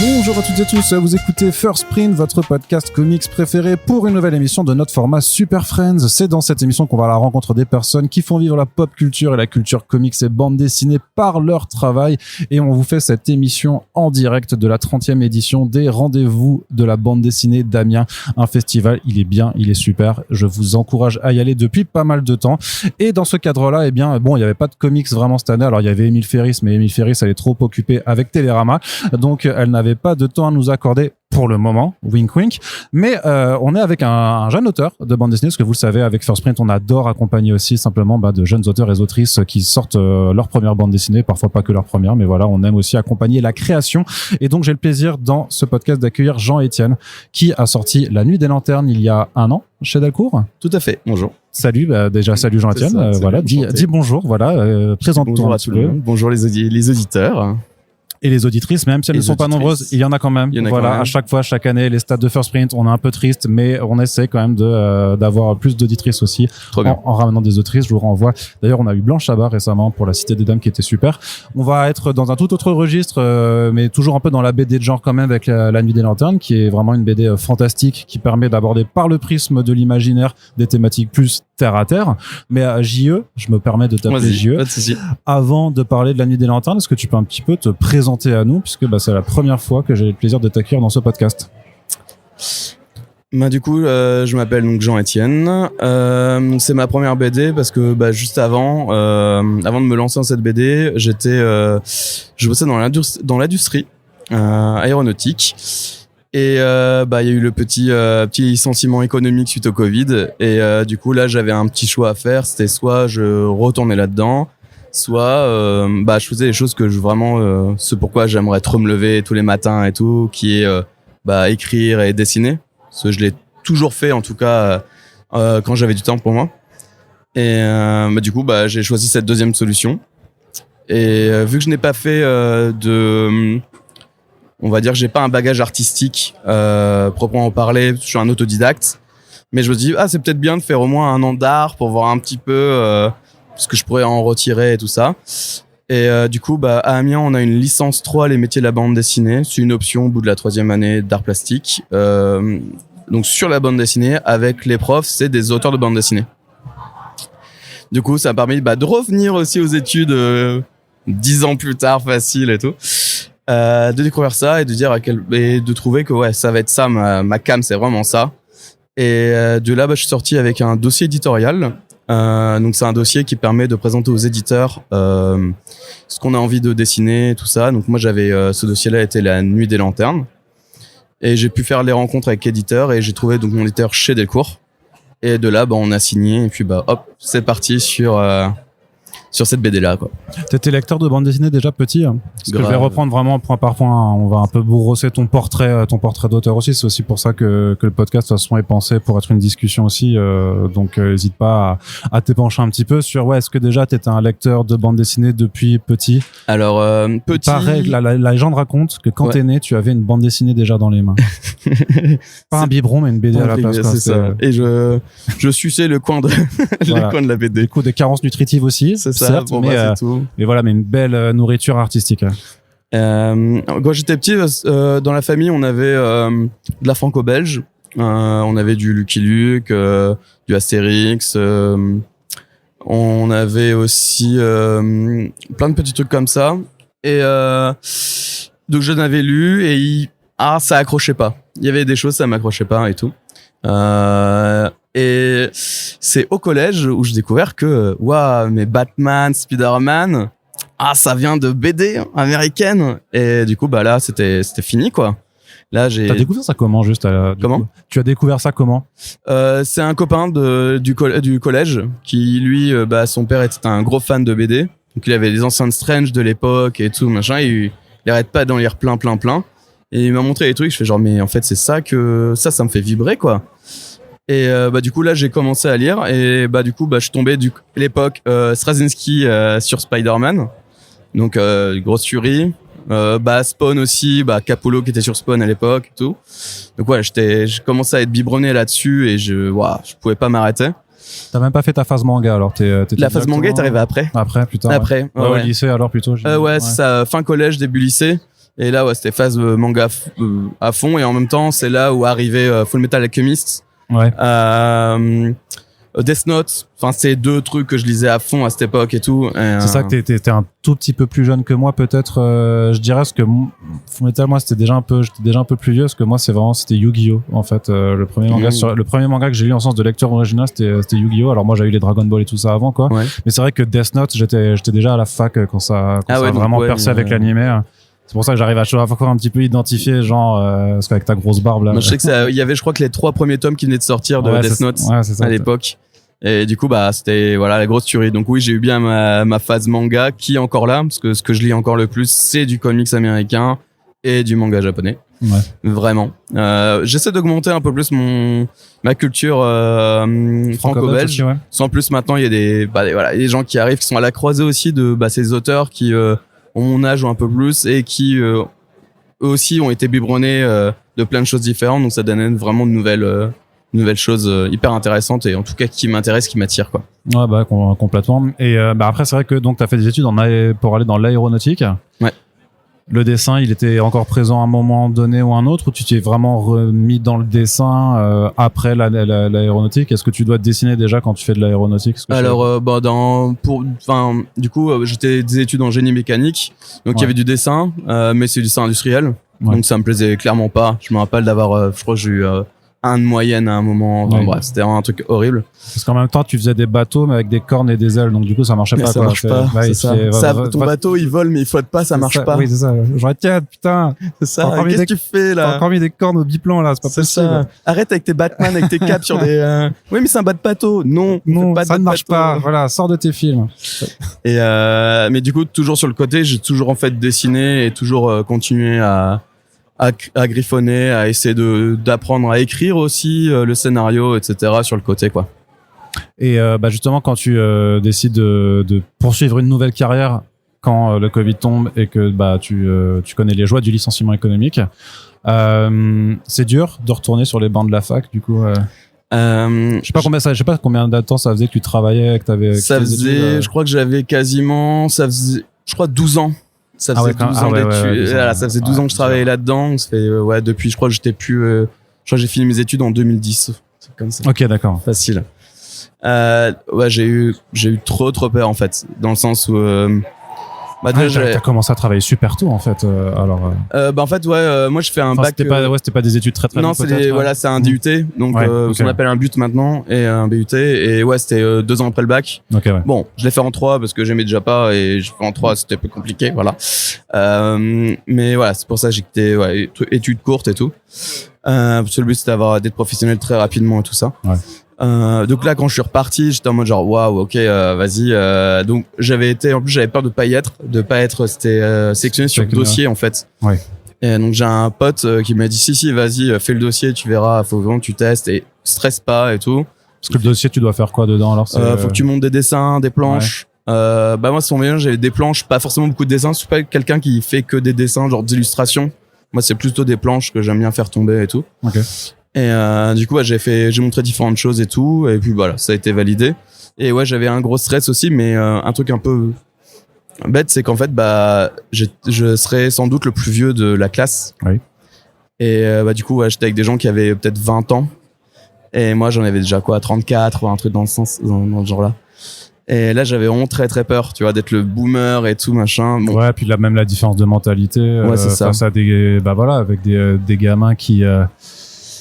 Bonjour à toutes et tous, vous écoutez First Print, votre podcast comics préféré pour une nouvelle émission de notre format Super Friends. C'est dans cette émission qu'on va à la rencontre des personnes qui font vivre la pop culture et la culture comics et bande dessinée par leur travail. Et on vous fait cette émission en direct de la 30e édition des Rendez-vous de la bande dessinée d'Amiens. Un festival, il est bien, il est super. Je vous encourage à y aller depuis pas mal de temps. Et dans ce cadre-là, eh bien, bon, il n'y avait pas de comics vraiment cette année. Alors, il y avait Émile Ferris, mais Émile Ferris, elle est trop occupée avec Télérama. Donc, elle n'avait pas de temps à nous accorder pour le moment, wink wink, mais on est avec un jeune auteur de bande dessinée, parce que vous le savez, avec First Print, on adore accompagner aussi simplement de jeunes auteurs et autrices qui sortent leur première bande dessinée, parfois pas que leur première, mais voilà, on aime aussi accompagner la création. Et donc j'ai le plaisir dans ce podcast d'accueillir Jean-Étienne, qui a sorti La Nuit des Lanternes il y a un an chez Delcourt. Tout à fait, bonjour. Salut, déjà salut Jean-Étienne, voilà, dis bonjour, voilà, présente-toi bonjour un à petit tout le peu. monde. Bonjour les auditeurs. Et les auditrices, même si elles ne sont pas nombreuses, il y en a quand même. Voilà, à chaque fois, chaque année, les stats de First Print, on est un peu triste, mais on essaie quand même d'avoir plus d'auditrices aussi en ramenant des autrices. Je vous renvoie. D'ailleurs, on a eu Blanche Chabat récemment pour La Cité des Dames qui était super. On va être dans un tout autre registre, mais toujours un peu dans la BD de genre quand même avec La Nuit des Lanternes, qui est vraiment une BD fantastique qui permet d'aborder par le prisme de l'imaginaire des thématiques plus terre à terre. Mais à JE, je me permets de t'appeler JE. Avant de parler de La Nuit des Lanternes, est-ce que tu peux un petit peu te présenter à nous, puisque c'est la première fois que j'ai le plaisir de t'accueillir dans ce podcast. Du coup, je m'appelle donc Jean-Étienne. C'est ma première BD parce que juste avant de me lancer dans cette BD, je bossais dans l'industrie aéronautique. Et il y a eu le petit licenciement économique suite au Covid. Et du coup là, j'avais un petit choix à faire. C'était soit je retournais là-dedans, soit je faisais les choses que ce pourquoi j'aimerais trop me lever tous les matins et tout, qui est écrire et dessiner. Parce que je l'ai toujours fait, en tout cas quand j'avais du temps pour moi. Et du coup j'ai choisi cette deuxième solution. Et vu que je n'ai pas fait on va dire que j'ai pas un bagage artistique proprement parler, je suis un autodidacte, mais je me dis c'est peut-être bien de faire au moins un an d'art pour voir un petit peu ce que je pourrais en retirer et tout ça. Et du coup à Amiens on a une licence 3 les métiers de la bande dessinée, c'est une option au bout de la 3e année d'art plastique. Donc sur la bande dessinée avec les profs, c'est des auteurs de bande dessinée. Du coup ça a permis de revenir aussi aux études 10 ans plus tard facile et tout. De découvrir ça et de dire et de trouver que ça va être ça, ma cam c'est vraiment ça. Et de là je suis sorti avec un dossier éditorial. Donc c'est un dossier qui permet de présenter aux éditeurs ce qu'on a envie de dessiner, tout ça. Donc moi j'avais ce dossier-là était La Nuit des Lanternes et j'ai pu faire les rencontres avec éditeurs et j'ai trouvé donc mon éditeur chez Delcourt. Et de là on a signé et puis hop c'est parti sur cette BD là quoi. T'étais lecteur de bande dessinée déjà petit, hein, parce que je vais reprendre vraiment point par point, hein. On va un peu brosser ton portrait d'auteur aussi. C'est aussi pour ça que le podcast de toute façon est pensé pour être une discussion aussi, donc n'hésite pas à t'épancher un petit peu sur est-ce que déjà t'étais un lecteur de bande dessinée depuis petit. Alors petit, pareil, la légende raconte que quand t'es né tu avais une bande dessinée déjà dans les mains. Pas un biberon mais une BD à la place, c'est ça. Et je suçais le coin de le coin de la BD. Du coup des carences nutritives aussi, c'est ça, certes, c'est tout. Mais voilà, mais une belle nourriture artistique. Quand j'étais petit, dans la famille, on avait de la franco-belge, on avait du Lucky Luke, du Astérix, on avait aussi plein de petits trucs comme ça. Et donc je l'avais lu et ça accrochait pas. Il y avait des choses, ça m'accrochait pas et tout. Et c'est au collège où j'ai découvert que mais Batman, Spider-Man, ça vient de BD américaine. Et du coup là c'était fini quoi. Là T'as découvert ça comment juste Comment tu as découvert ça comment? C'est un copain du collège qui lui son père était un gros fan de BD. Donc il avait les anciens Strange de l'époque et tout machin, il arrête pas d'en lire plein. Et il m'a montré les trucs, je fais genre mais en fait c'est ça que ça me fait vibrer quoi. Et du coup là j'ai commencé à lire et du coup je suis tombé à l'époque Straczynski sur Spider-Man. Donc grosse furie. Spawn aussi, Capullo qui était sur Spawn à l'époque et tout. Donc j'ai commencé à être biberonné là-dessus et je pouvais pas m'arrêter. T'as même pas fait ta phase manga alors la phase manga est arrivée après. Plus tard. Après. Au lycée alors plutôt. C'est ça, fin collège, début lycée. Et là, ouais, c'était phase manga à fond. Et en même temps, c'est là où arrivait Full Metal Alchemist. Ouais. Death Note, enfin c'est deux trucs que je lisais à fond à cette époque et tout. C'est ça que t'étais un tout petit peu plus jeune que moi peut-être. Je dirais parce que Fullmetal, moi j'étais déjà un peu plus vieux parce que moi c'était Yu-Gi-Oh en fait. Le premier manga que j'ai lu en sens de lecture originale c'était Yu-Gi-Oh. Alors moi j'avais eu les Dragon Ball et tout ça avant quoi. Ouais. Mais c'est vrai que Death Note j'étais déjà à la fac quand ça a vraiment percé avec l'animé. C'est pour ça que j'arrive à chaque fois un petit peu identifier, genre, parce qu'avec ta grosse barbe là. Moi, je sais que il y avait, je crois que les 3 premiers tomes qui venaient de sortir de Death Note à l'époque. Et du coup, bah, c'était, voilà, la grosse tuerie. Donc oui, j'ai eu bien ma phase manga qui est encore là, parce que ce que je lis encore le plus, c'est du comics américain et du manga japonais. Ouais. Vraiment. J'essaie d'augmenter un peu plus ma culture franco-belge. Ouais. Sans plus, maintenant, il y a des gens qui arrivent, qui sont à la croisée aussi de ces auteurs qui ont mon âge ou un peu plus et qui eux aussi ont été biberonnés de plein de choses différentes. Donc ça donne vraiment de nouvelles choses hyper intéressantes et en tout cas qui m'intéressent, qui m'attirent quoi. Ouais, bah complètement. Et après c'est vrai que donc t'as fait des études pour aller dans l'aéronautique. Ouais. Le dessin, il était encore présent à un moment donné ou un autre, ou tu t'es vraiment remis dans le dessin après l'aéronautique? Est-ce que tu dois dessiner déjà quand tu fais de l'aéronautique? Alors du coup j'étais des études en génie mécanique, donc il y avait du dessin, mais c'est du dessin industriel, donc ça me plaisait clairement pas. Je me rappelle d'avoir je crois que j'ai eu 1 de moyenne à un moment. Bref, c'était un truc horrible. Parce qu'en même temps, tu faisais des bateaux mais avec des cornes et des ailes, donc du coup, ça marchait pas. Ça marche pas. C'est ça. Ton bateau, il vole, mais il flotte pas, ça marche pas. Oui, c'est ça. J'aurais tiens, putain. C'est ça. Qu'est-ce que tu fais là? T'as encore mis des cornes au biplan là, c'est pas possible. Ça. Arrête avec tes Batman, avec tes capes sur des. Oui, mais c'est un bas de bateau. Non, ça ne marche pas. Voilà, sors de tes films. Et mais du coup, toujours sur le côté, j'ai toujours en fait dessiné et toujours continué à griffonner, à essayer d'apprendre à écrire aussi le scénario, etc. sur le côté quoi. Et justement quand tu décides de poursuivre une nouvelle carrière quand le Covid tombe et que tu connais les joies du licenciement économique, c'est dur de retourner sur les bancs de la fac du coup. Je sais pas combien de temps ça faisait que tu travaillais, que t'avais. Ça faisait, je crois que j'avais quasiment, je crois 12 ans. Ça faisait 12 ans d'études. Voilà, ça faisait 12 ans que je travaillais là-dedans. Ça fait, depuis, je crois que j'ai fini mes études en 2010. C'est comme ça. Ok, d'accord. Facile. J'ai eu trop peur, en fait. Dans le sens où, t'as commencé à travailler super tôt, en fait, alors. En fait, moi, je fais un bac. C'était pas des études très non, c'est un DUT. Donc, ce qu'on appelle un BUT maintenant et un BUT. Et c'était 2 ans après le bac. Okay, ouais. Bon, je l'ai fait en 3 parce que j'aimais déjà pas et je fais en 3, c'était un peu compliqué, voilà. Mais voilà, c'est pour ça que j'ai quitté, études courtes et tout. Parce que le but, c'était d'être professionnel très rapidement et tout ça. Ouais. Donc là, quand je suis reparti, j'étais en mode genre waouh, ok, vas-y. Donc j'avais peur de pas être sélectionné sur le dossier en fait. Ouais. Et donc j'ai un pote qui m'a dit si, vas-y, fais le dossier, tu verras, faut vraiment que tu testes et stresse pas et tout. Parce que le dossier, tu dois faire quoi dedans alors? Faut que tu montes des dessins, des planches. Ouais. Moi, sur mon mélange, j'avais des planches, pas forcément beaucoup de dessins. Je suis pas quelqu'un qui fait que des dessins, genre d'illustrations. Moi, c'est plutôt des planches que j'aime bien faire tomber et tout. Ok. Et du coup, j'ai montré différentes choses et tout, et puis voilà, ça a été validé. Et j'avais un gros stress aussi, mais un truc un peu bête, c'est qu'en fait, je serais sans doute le plus vieux de la classe. Oui. Et du coup, j'étais avec des gens qui avaient peut-être 20 ans, et moi, j'en avais déjà 34 ou un truc dans le genre-là. Et là, j'avais vraiment très très peur, tu vois, d'être le boomer et tout machin. Bon. Ouais, puis là même la différence de mentalité c'est ça. Face à avec des gamins qui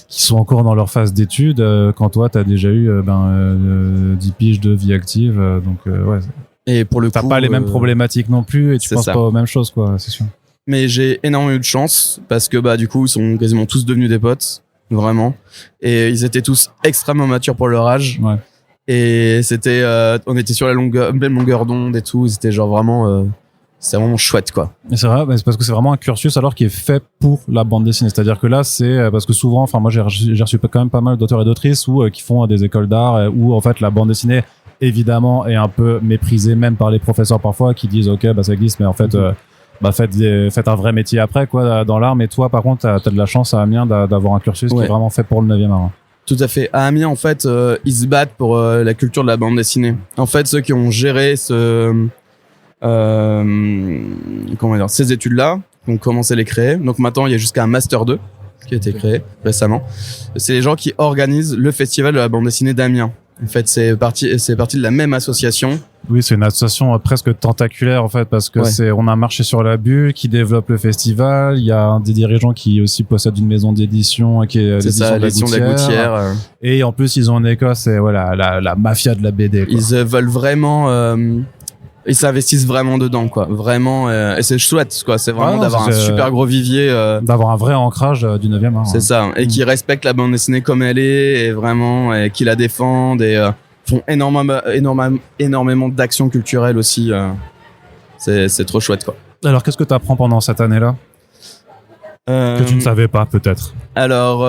sont encore dans leur phase d'études, quand toi t'as déjà eu 10 piges de vie active, donc ouais. Et pour le coup, t'as pas les mêmes problématiques non plus et tu penses pas aux mêmes choses quoi, c'est sûr. Mais j'ai énormément eu de chance parce que du coup ils sont quasiment tous devenus des potes, vraiment, et ils étaient tous extrêmement matures pour leur âge. Ouais. Et c'était, on était sur la même longueur d'onde et tout. C'était genre vraiment, c'est vraiment chouette quoi. Et c'est vrai, c'est parce que c'est vraiment un cursus alors qui est fait pour la bande dessinée. C'est-à-dire que là, c'est parce que souvent, enfin moi j'ai reçu quand même pas mal d'auteurs et d'autrices qui font des écoles d'art où en fait la bande dessinée évidemment est un peu méprisée même par les professeurs parfois qui disent ok ça existe mais en fait faites un vrai métier après quoi dans l'art. Mais toi par contre t'as de la chance à Amiens d'avoir un cursus qui est vraiment fait pour le 9e art. Tout à fait. À Amiens, en fait, ils se battent pour la culture de la bande dessinée. En fait, ceux qui ont géré ces études-là, qui ont commencé à les créer. Donc maintenant, il y a jusqu'à un Master 2 qui a été créé récemment. C'est les gens qui organisent le festival de la bande dessinée d'Amiens. En fait, c'est parti de la même association. Oui, c'est une association presque tentaculaire en fait, parce que on a marché sur la bulle qui développe le festival. Il y a un des dirigeants qui aussi possède une maison d'édition qui est l'édition de la Gouttière. Et en plus, ils ont en Écosse, c'est voilà la mafia de la BD. Quoi. Ils veulent vraiment. Ils s'investissent vraiment dedans, quoi. Vraiment, et c'est chouette, quoi. C'est vraiment d'avoir un super gros vivier. D'avoir un vrai ancrage du 9e art. C'est ça. Et qui respectent la bande dessinée comme elle est, et vraiment, et qui la défendent, et font énormément d'actions culturelles aussi. C'est trop chouette, quoi. Alors, qu'est-ce que tu apprends pendant cette année-là que tu ne savais pas, peut-être? Alors,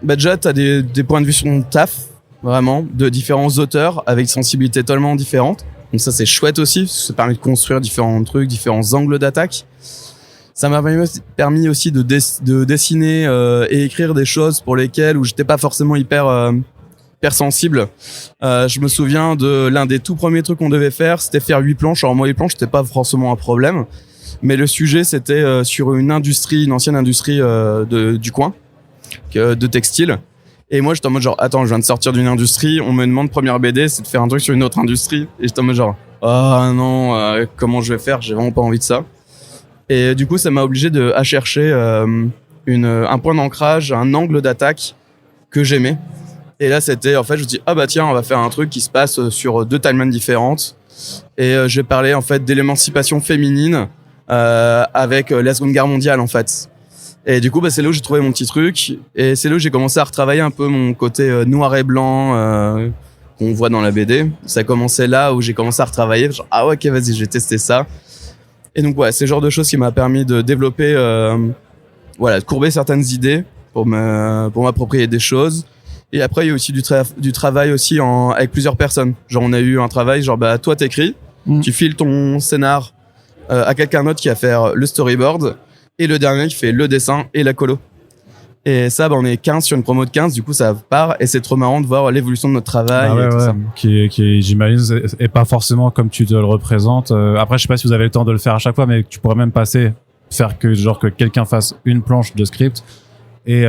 déjà, t'as des points de vue sur ton taf, vraiment, de différents auteurs, avec des sensibilités totalement différentes. Donc ça, c'est chouette aussi, ça permet de construire différents trucs, différents angles d'attaque. Ça m'a permis aussi de dessiner et écrire des choses pour lesquelles où j'étais pas forcément hyper sensible. Je me souviens de l'un des tout premiers trucs qu'on devait faire, c'était faire 8 planches. Alors moi, les planches, c'était pas forcément un problème, mais le sujet, c'était sur une ancienne industrie du coin, de textile. Et moi, j'étais en mode genre, attends, je viens de sortir d'une industrie, on me demande première BD, c'est de faire un truc sur une autre industrie. Et j'étais en mode genre, oh non, comment je vais faire? J'ai vraiment pas envie de ça. Et du coup, ça m'a obligé à chercher un point d'ancrage, un angle d'attaque que j'aimais. Et là, c'était, en fait, je me dis, ah bah tiens, on va faire un truc qui se passe sur 2 timelines différentes. Et je vais parler, en fait, de l'émancipation féminine avec la Seconde Guerre mondiale, en fait. Et du coup, c'est là où j'ai trouvé mon petit truc. Et c'est là où j'ai commencé à retravailler un peu mon côté noir et blanc qu'on voit dans la BD. Ça a commencé là où j'ai commencé à retravailler. Genre, ah ouais, ok, vas-y, je vais tester ça. Et donc, ouais, c'est le genre de choses qui m'a permis de développer, de courber certaines idées pour m'approprier des choses. Et après, il y a aussi du travail aussi avec plusieurs personnes. Genre, on a eu un travail, genre, toi, t'écris, tu files ton scénar à quelqu'un d'autre qui va faire le storyboard. Et le dernier qui fait le dessin et la colo. Et ça, on est 15 sur une promo de 15, du coup ça part et c'est trop marrant de voir l'évolution de notre travail et tout ça. Qui j'imagine est pas forcément comme tu te le représentes. Après, je sais pas si vous avez le temps de le faire à chaque fois, mais tu pourrais même faire que quelqu'un fasse une planche de script et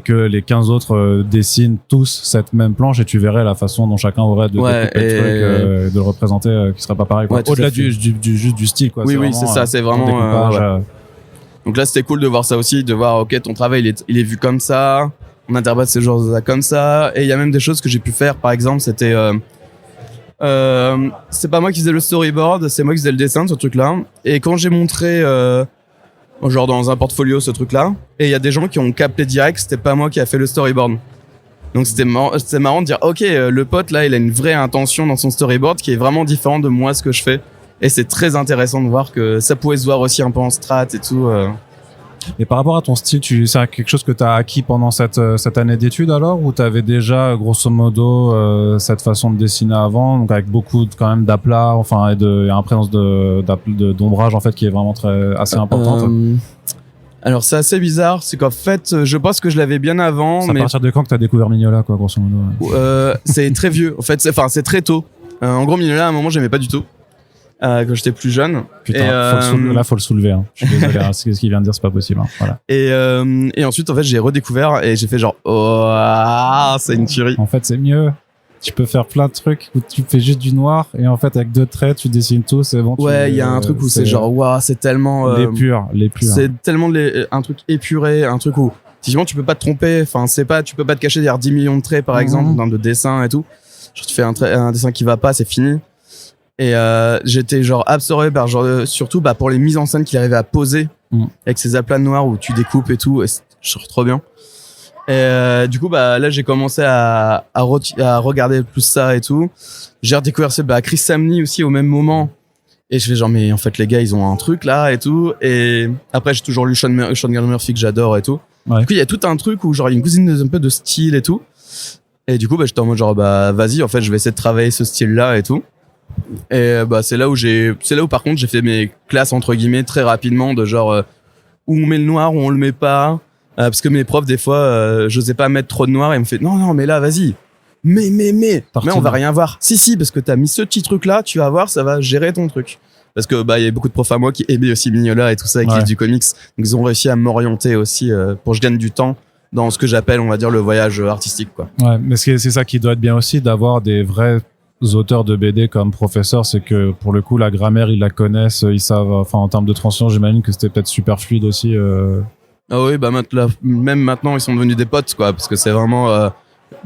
que les 15 autres dessinent tous cette même planche et tu verrais la façon dont chacun aurait de découper le truc, de le représenter qui serait pas pareil, quoi. Ouais, au-delà du style, quoi. Oui, c'est ça, c'est vraiment Donc là, c'était cool de voir ça aussi, de voir, ok, ton travail, il est vu comme ça, on interprète ces choses comme ça, et il y a même des choses que j'ai pu faire, par exemple, c'était, c'est pas moi qui faisais le storyboard, c'est moi qui faisais le dessin de ce truc-là, et quand j'ai montré, genre dans un portfolio, ce truc-là, et il y a des gens qui ont capté direct, c'était pas moi qui a fait le storyboard. Donc c'était marrant de dire, ok, le pote, là, il a une vraie intention dans son storyboard qui est vraiment différent de moi, ce que je fais. Et c'est très intéressant de voir que ça pouvait se voir aussi un peu en strat et tout. Et par rapport à ton style, c'est quelque chose que tu as acquis pendant cette année d'études alors, ou tu avais déjà grosso modo cette façon de dessiner avant, donc avec beaucoup quand même d'aplats, enfin, et une présence d'ombrage en fait qui est vraiment assez importante. Alors c'est assez bizarre, c'est qu'en fait, je pense que je l'avais bien avant. C'est à partir de quand que tu as découvert Mignola, quoi, grosso modo? C'est très vieux. En fait, c'est très tôt. En gros, Mignola, à un moment, j'aimais pas du tout. Quand j'étais plus jeune. Putain, faut le soulever. Hein. Je suis désolé, hein, ce qu'il vient de dire, c'est pas possible. Hein. Voilà. Et ensuite, en fait, j'ai redécouvert et j'ai fait genre, c'est une tuerie. En fait, c'est mieux. Tu peux faire plein de trucs où tu fais juste du noir et en fait, avec 2 traits, tu dessines tout, c'est bon. Ouais, il y a un truc où c'est genre, c'est tellement... les purs. C'est tellement un truc épuré, un truc où, effectivement, tu peux pas te tromper. Enfin, tu peux pas te cacher derrière 10 millions de traits, par exemple, dans de dessins et tout. Genre, tu fais un dessin qui va pas, c'est fini. Et j'étais genre absorbé par surtout pour les mises en scène qu'il arrivait à poser avec ces aplats noirs où tu découpes et tout, et c'est genre trop bien. Et du coup là j'ai commencé à regarder plus ça et tout. J'ai redécouvert Chris Samney aussi au même moment. Et je fais genre mais en fait les gars ils ont un truc là et tout. Et après j'ai toujours lu Sean Murphy que j'adore et tout. Ouais. Du coup il y a tout un truc où genre il y a une cousine un peu de style et tout. Et du coup j'étais en mode genre vas-y en fait je vais essayer de travailler ce style là et tout. Et c'est là où par contre j'ai fait mes classes entre guillemets très rapidement de genre où on met le noir, où on le met pas, parce que mes profs des fois j'osais pas mettre trop de noir et ils me fait non mais là vas-y mais on va rien voir. Si parce que t'as mis ce petit truc là, tu vas voir ça va gérer ton truc. parce que il y avait beaucoup de profs à moi qui aimaient aussi Mignola et tout ça, et qui lisent du comics. Donc ils ont réussi à m'orienter aussi pour que je gagne du temps dans ce que j'appelle, on va dire, le voyage artistique, quoi. Ouais, mais c'est ça qui doit être bien aussi, d'avoir des vrais auteurs de BD comme professeurs, c'est que pour le coup la grammaire ils la connaissent, ils savent, enfin en termes de transition j'imagine que c'était peut-être super fluide aussi. Ah oui, même maintenant ils sont devenus des potes, quoi, parce que c'est vraiment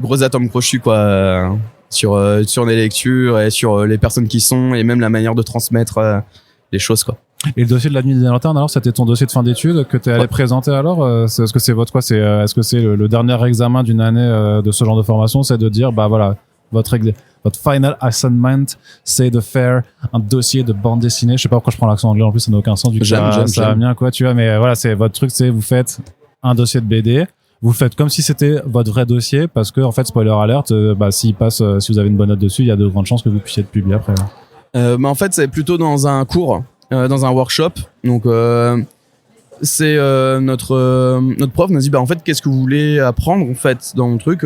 gros atomes crochus, quoi, sur les lectures et sur les personnes qui sont, et même la manière de transmettre les choses, quoi. Et le dossier de la nuit des lanternes, alors c'était ton dossier de fin d'études que tu es allé présenter alors, est-ce que c'est est-ce que c'est le dernier examen d'une année de ce genre de formation, c'est de dire voilà votre final assignment, c'est de faire un dossier de bande dessinée. Je sais pas pourquoi je prends l'accent anglais, en plus ça n'a aucun sens, du coup ça va bien, quoi, tu vois, mais voilà, c'est votre truc, c'est vous faites un dossier de BD, vous faites comme si c'était votre vrai dossier, parce que en fait, spoiler alert, s'il passe, si vous avez une bonne note dessus, il y a de grandes chances que vous puissiez être publié après. En fait, c'est plutôt dans un cours, dans un workshop. Donc c'est notre prof nous dit en fait, qu'est-ce que vous voulez apprendre en fait dans mon truc.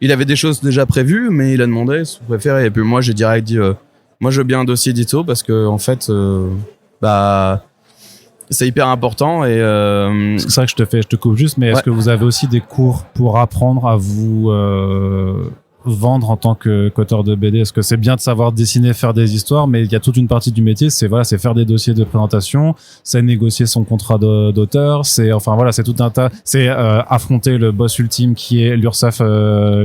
Il avait des choses déjà prévues, mais il a demandé ce que vous préférez. Et puis moi, j'ai direct dit moi je veux bien un dossier édito, parce que en fait c'est hyper important. Et c'est vrai que je te coupe juste, mais est-ce que vous avez aussi des cours pour apprendre à vous vendre en tant qu'auteur de BD? Est-ce que c'est bien de savoir dessiner, faire des histoires, mais il y a toute une partie du métier, c'est faire des dossiers de présentation, c'est négocier son contrat d'auteur, c'est tout un tas, c'est affronter le boss ultime qui est l'URSSAF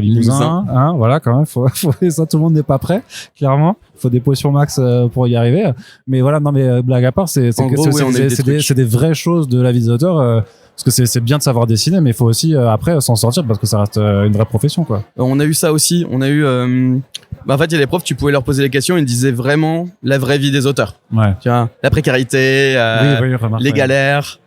Limousin, hein, voilà, quand même, faut ça, tout le monde n'est pas prêt, clairement. Faut des potions max pour y arriver, mais voilà, non, mais blague à part, c'est des vraies choses de la vie des auteurs, parce que c'est bien de savoir dessiner, mais il faut aussi après s'en sortir, parce que ça reste une vraie profession, quoi. On a eu ça aussi. On a eu en fait, il y a des profs, tu pouvais leur poser des questions, ils disaient vraiment la vraie vie des auteurs. Ouais. Tu vois, la précarité, les galères,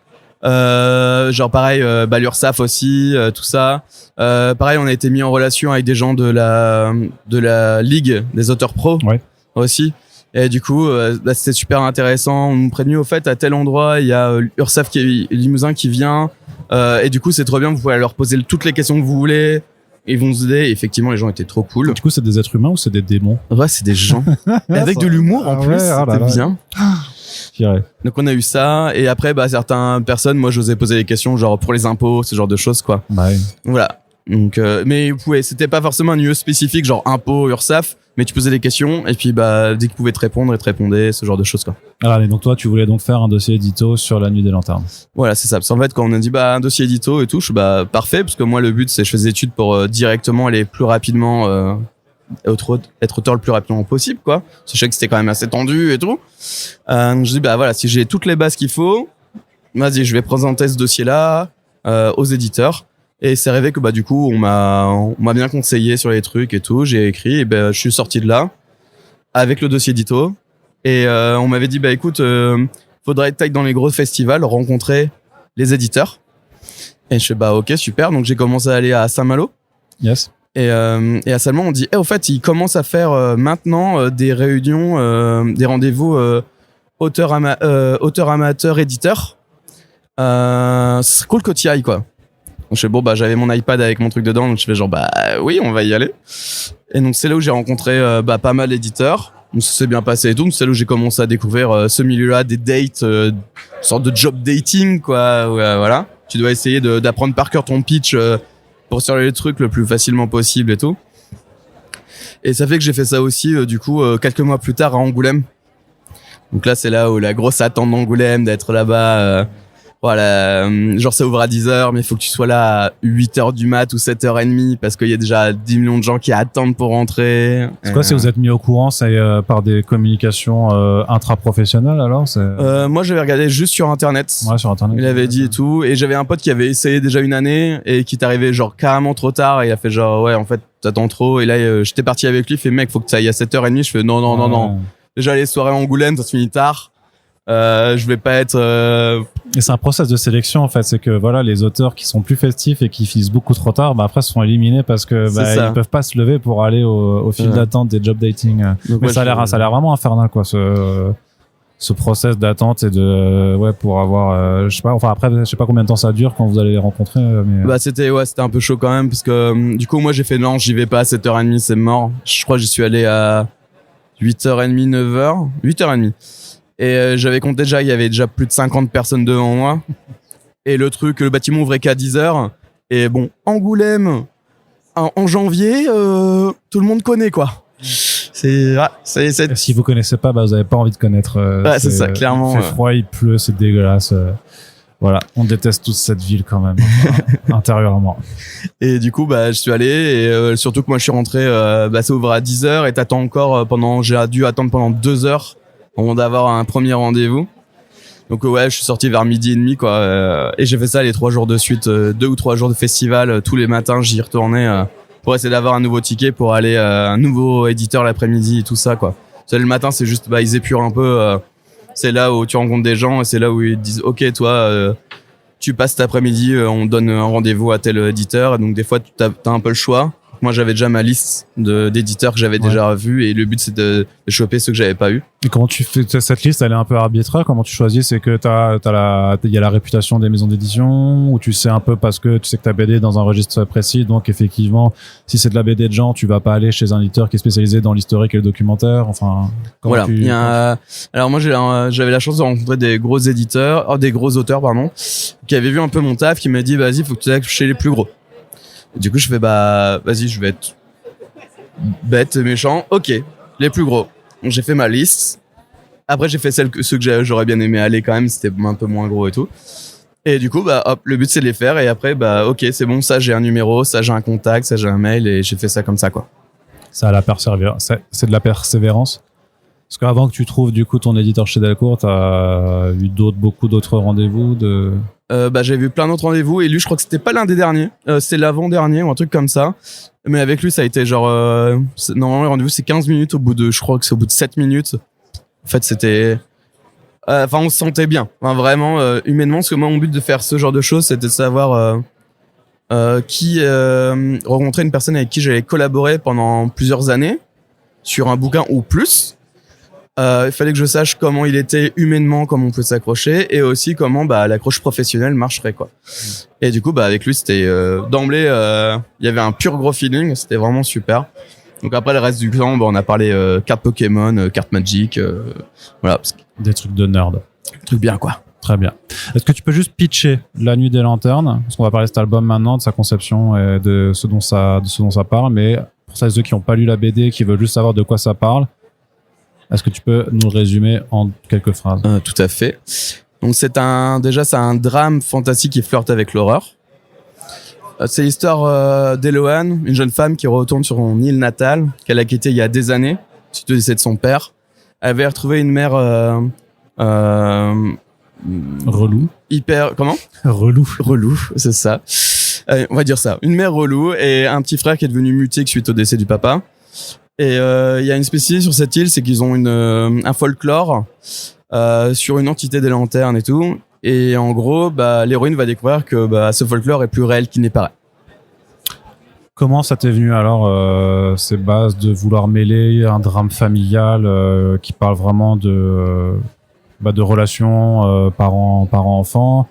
genre pareil, l'URSSAF aussi, tout ça. Pareil, on a été mis en relation avec des gens de la Ligue des auteurs pros, aussi. Et du coup, c'était super intéressant. On nous prévenait au fait, à tel endroit, il y a l'URSSAF Limousin qui vient. Et du coup, c'est trop bien. Vous pouvez leur poser toutes les questions que vous voulez. Ils vont vous aider. Et effectivement, les gens étaient trop cool. Du coup, c'est des êtres humains ou c'est des démons? Ouais, c'est des gens. Et avec de l'humour en plus, c'était bien. Donc on a eu ça. Et après, certaines personnes, moi, j'osais poser des questions, genre pour les impôts, ce genre de choses, quoi. Ouais. Voilà. Donc, mais c'était pas forcément un lieu spécifique, genre impôts, URSSAF. Mais tu posais des questions, et puis dès qu'ils pouvaient te répondre, ils te répondaient, ce genre de choses, quoi. Alors, et donc toi, tu voulais donc faire un dossier édito sur la nuit des lanternes. Voilà, c'est ça. Parce qu'en fait, quand on a dit un dossier édito et tout, je suis parfait, parce que moi le but c'est je fais des études pour directement aller plus rapidement, être auteur le plus rapidement possible, quoi. Je sais que c'était quand même assez tendu et tout. Donc je dis voilà, si j'ai toutes les bases qu'il faut, vas-y, je vais présenter ce dossier-là aux éditeurs. Et c'est arrivé que du coup on m'a bien conseillé sur les trucs et tout, j'ai écrit, et je suis sorti de là avec le dossier édito, et on m'avait dit écoute, faudrait que t'ailles dans les gros festivals rencontrer les éditeurs. Et je fais ok, super. Donc j'ai commencé à aller à Saint-Malo. Yes. Et à Saint-Malo on dit au fait ils commencent à faire maintenant des réunions, des rendez-vous auteur amateur éditeur. C'est cool que tu y ailles, quoi. Donc je fais j'avais mon iPad avec mon truc dedans, donc je fais oui, on va y aller. Et donc c'est là où j'ai rencontré pas mal d'éditeurs. Donc ça s'est bien passé et tout. C'est là où j'ai commencé à découvrir ce milieu-là, des dates, une sorte de job dating, quoi. Voilà, tu dois essayer d'apprendre par cœur ton pitch pour faire les trucs le plus facilement possible et tout. Et ça fait que j'ai fait ça aussi du coup quelques mois plus tard à Angoulême. Donc là c'est là où la grosse attente d'Angoulême, d'être là-bas. Voilà, genre ça ouvre à 10h, mais il faut que tu sois là à 8h du mat ou 7h30, parce qu'il y a déjà 10 millions de gens qui attendent pour rentrer. C'est quoi, si vous êtes mis au courant, c'est par des communications intra-professionnelles alors? Moi j'avais regardé juste sur internet. Ouais, sur internet. Il avait dit et tout, et j'avais un pote qui avait essayé déjà une année et qui est arrivé genre carrément trop tard, et il a fait ouais en fait t'attends trop, et là j'étais parti avec lui, il fait mec faut que tu ailles à 7h30, je fais non. Déjà les soirées à Angoulême ça se finit tard. Je vais pas être Et c'est un process de sélection en fait, c'est que voilà, les auteurs qui sont plus festifs et qui finissent beaucoup trop tard, après se font éliminer parce que ils peuvent pas se lever pour aller au fil d'attente des job dating. Donc, mais ça a l'air vraiment infernal, quoi, ce process d'attente et de pour avoir je sais pas, enfin après je sais pas combien de temps ça dure quand vous allez les rencontrer, mais c'était un peu chaud quand même, parce que du coup moi j'ai fait non, j'y vais pas à 7h30, c'est mort. Je crois que j'y suis allé à 8h30, 9h, 8h30. Et j'avais compté déjà, il y avait déjà plus de 50 personnes devant moi. Et le bâtiment ouvrait qu'à 10h. Et bon, Angoulême, en janvier, tout le monde connaît, quoi. Si vous connaissez pas, vous avez pas envie de connaître. Ouais, c'est ça, clairement. Il fait froid, il pleut, c'est dégueulasse. Voilà, on déteste tous cette ville quand même, intérieurement. Et du coup, je suis allé et surtout que moi je suis rentré, ça ouvre à 10h et t'attends encore j'ai dû attendre pendant 2 heures avant d'avoir un premier rendez-vous. Donc je suis sorti vers 12h30 quoi, et j'ai fait ça les 3 jours de suite, 2 ou 3 jours de festival, tous les matins j'y retournais pour essayer d'avoir un nouveau ticket pour aller à un nouveau éditeur l'après-midi et tout ça quoi. Le matin c'est juste ils épurent un peu. C'est là où tu rencontres des gens et c'est là où ils disent ok toi tu passes cet après-midi, on donne un rendez-vous à tel éditeur. Et donc des fois t'as un peu le choix. Moi j'avais déjà ma liste d'éditeurs que j'avais déjà vus et le but c'est de choper ceux que j'avais pas eu. Et comment tu fais cette liste? Elle est un peu arbitraire. Comment tu choisis? C'est que il y a la réputation des maisons d'édition, ou tu sais un peu parce que tu sais que ta BD est dans un registre précis, donc effectivement si c'est de la BD de gens tu vas pas aller chez un éditeur qui est spécialisé dans l'historique et le documentaire. Enfin voilà. Alors moi j'avais la chance de rencontrer des gros auteurs qui avaient vu un peu mon taf, qui m'a dit vas-y faut que tu ailles chez les plus gros. Du coup, je fais vas-y, je vais être bête, méchant. Ok, les plus gros. Donc, j'ai fait ma liste. Après, j'ai fait ceux que j'aurais bien aimé aller quand même. C'était un peu moins gros et tout. Et du coup, le but c'est de les faire. Et après, ok, c'est bon. Ça, j'ai un numéro. Ça, j'ai un contact. Ça, j'ai un mail. Et j'ai fait ça comme ça, quoi. Ça a la persévérance. C'est de la persévérance. Parce qu'avant que tu trouves du coup ton éditeur chez Delcourt, t'as eu beaucoup d'autres rendez-vous j'ai vu plein d'autres rendez-vous et lui je crois que c'était pas l'un des derniers, c'est l'avant-dernier ou un truc comme ça, mais avec lui ça a été genre normalement le rendez-vous c'est 15 minutes, je crois que c'est au bout de 7 minutes en fait c'était on se sentait bien, vraiment humainement, parce que moi mon but de faire ce genre de choses c'était de savoir rencontrer une personne avec qui j'allais collaborer pendant plusieurs années sur un bouquin ou plus. Il fallait que je sache comment il était humainement, comment on peut s'accrocher, et aussi comment l'accroche professionnelle marcherait quoi. Et du coup avec lui c'était d'emblée il y avait un pur gros feeling, c'était vraiment super. Donc après le reste du temps on a parlé cartes Pokémon, cartes Magic, voilà. Des trucs de nerd. Trucs bien quoi. Très bien. Est-ce que tu peux juste pitcher La Nuit des Lanternes, parce qu'on va parler de cet album maintenant, de sa conception et de ce dont ça parle, mais pour celles et ceux qui n'ont pas lu la BD, qui veulent juste savoir de quoi ça parle, est-ce que tu peux nous le résumer en quelques phrases? Tout à fait. Donc c'est un drame fantastique qui flirte avec l'horreur. C'est l'histoire d'Eloane, une jeune femme qui retourne sur son île natale, qu'elle a quittée il y a des années, suite au décès de son père. Elle avait retrouvé une mère relou. Comment? Relou, c'est ça. On va dire ça. Une mère relou et un petit frère qui est devenu mutique suite au décès du papa. Et il y a une spécificité sur cette île, c'est qu'ils ont un folklore sur une entité des lanternes et tout. Et en gros, l'héroïne va découvrir que ce folklore est plus réel qu'il n'est paraît. Comment ça t'est venu alors ces bases de vouloir mêler un drame familial qui parle vraiment de relations parents-enfants,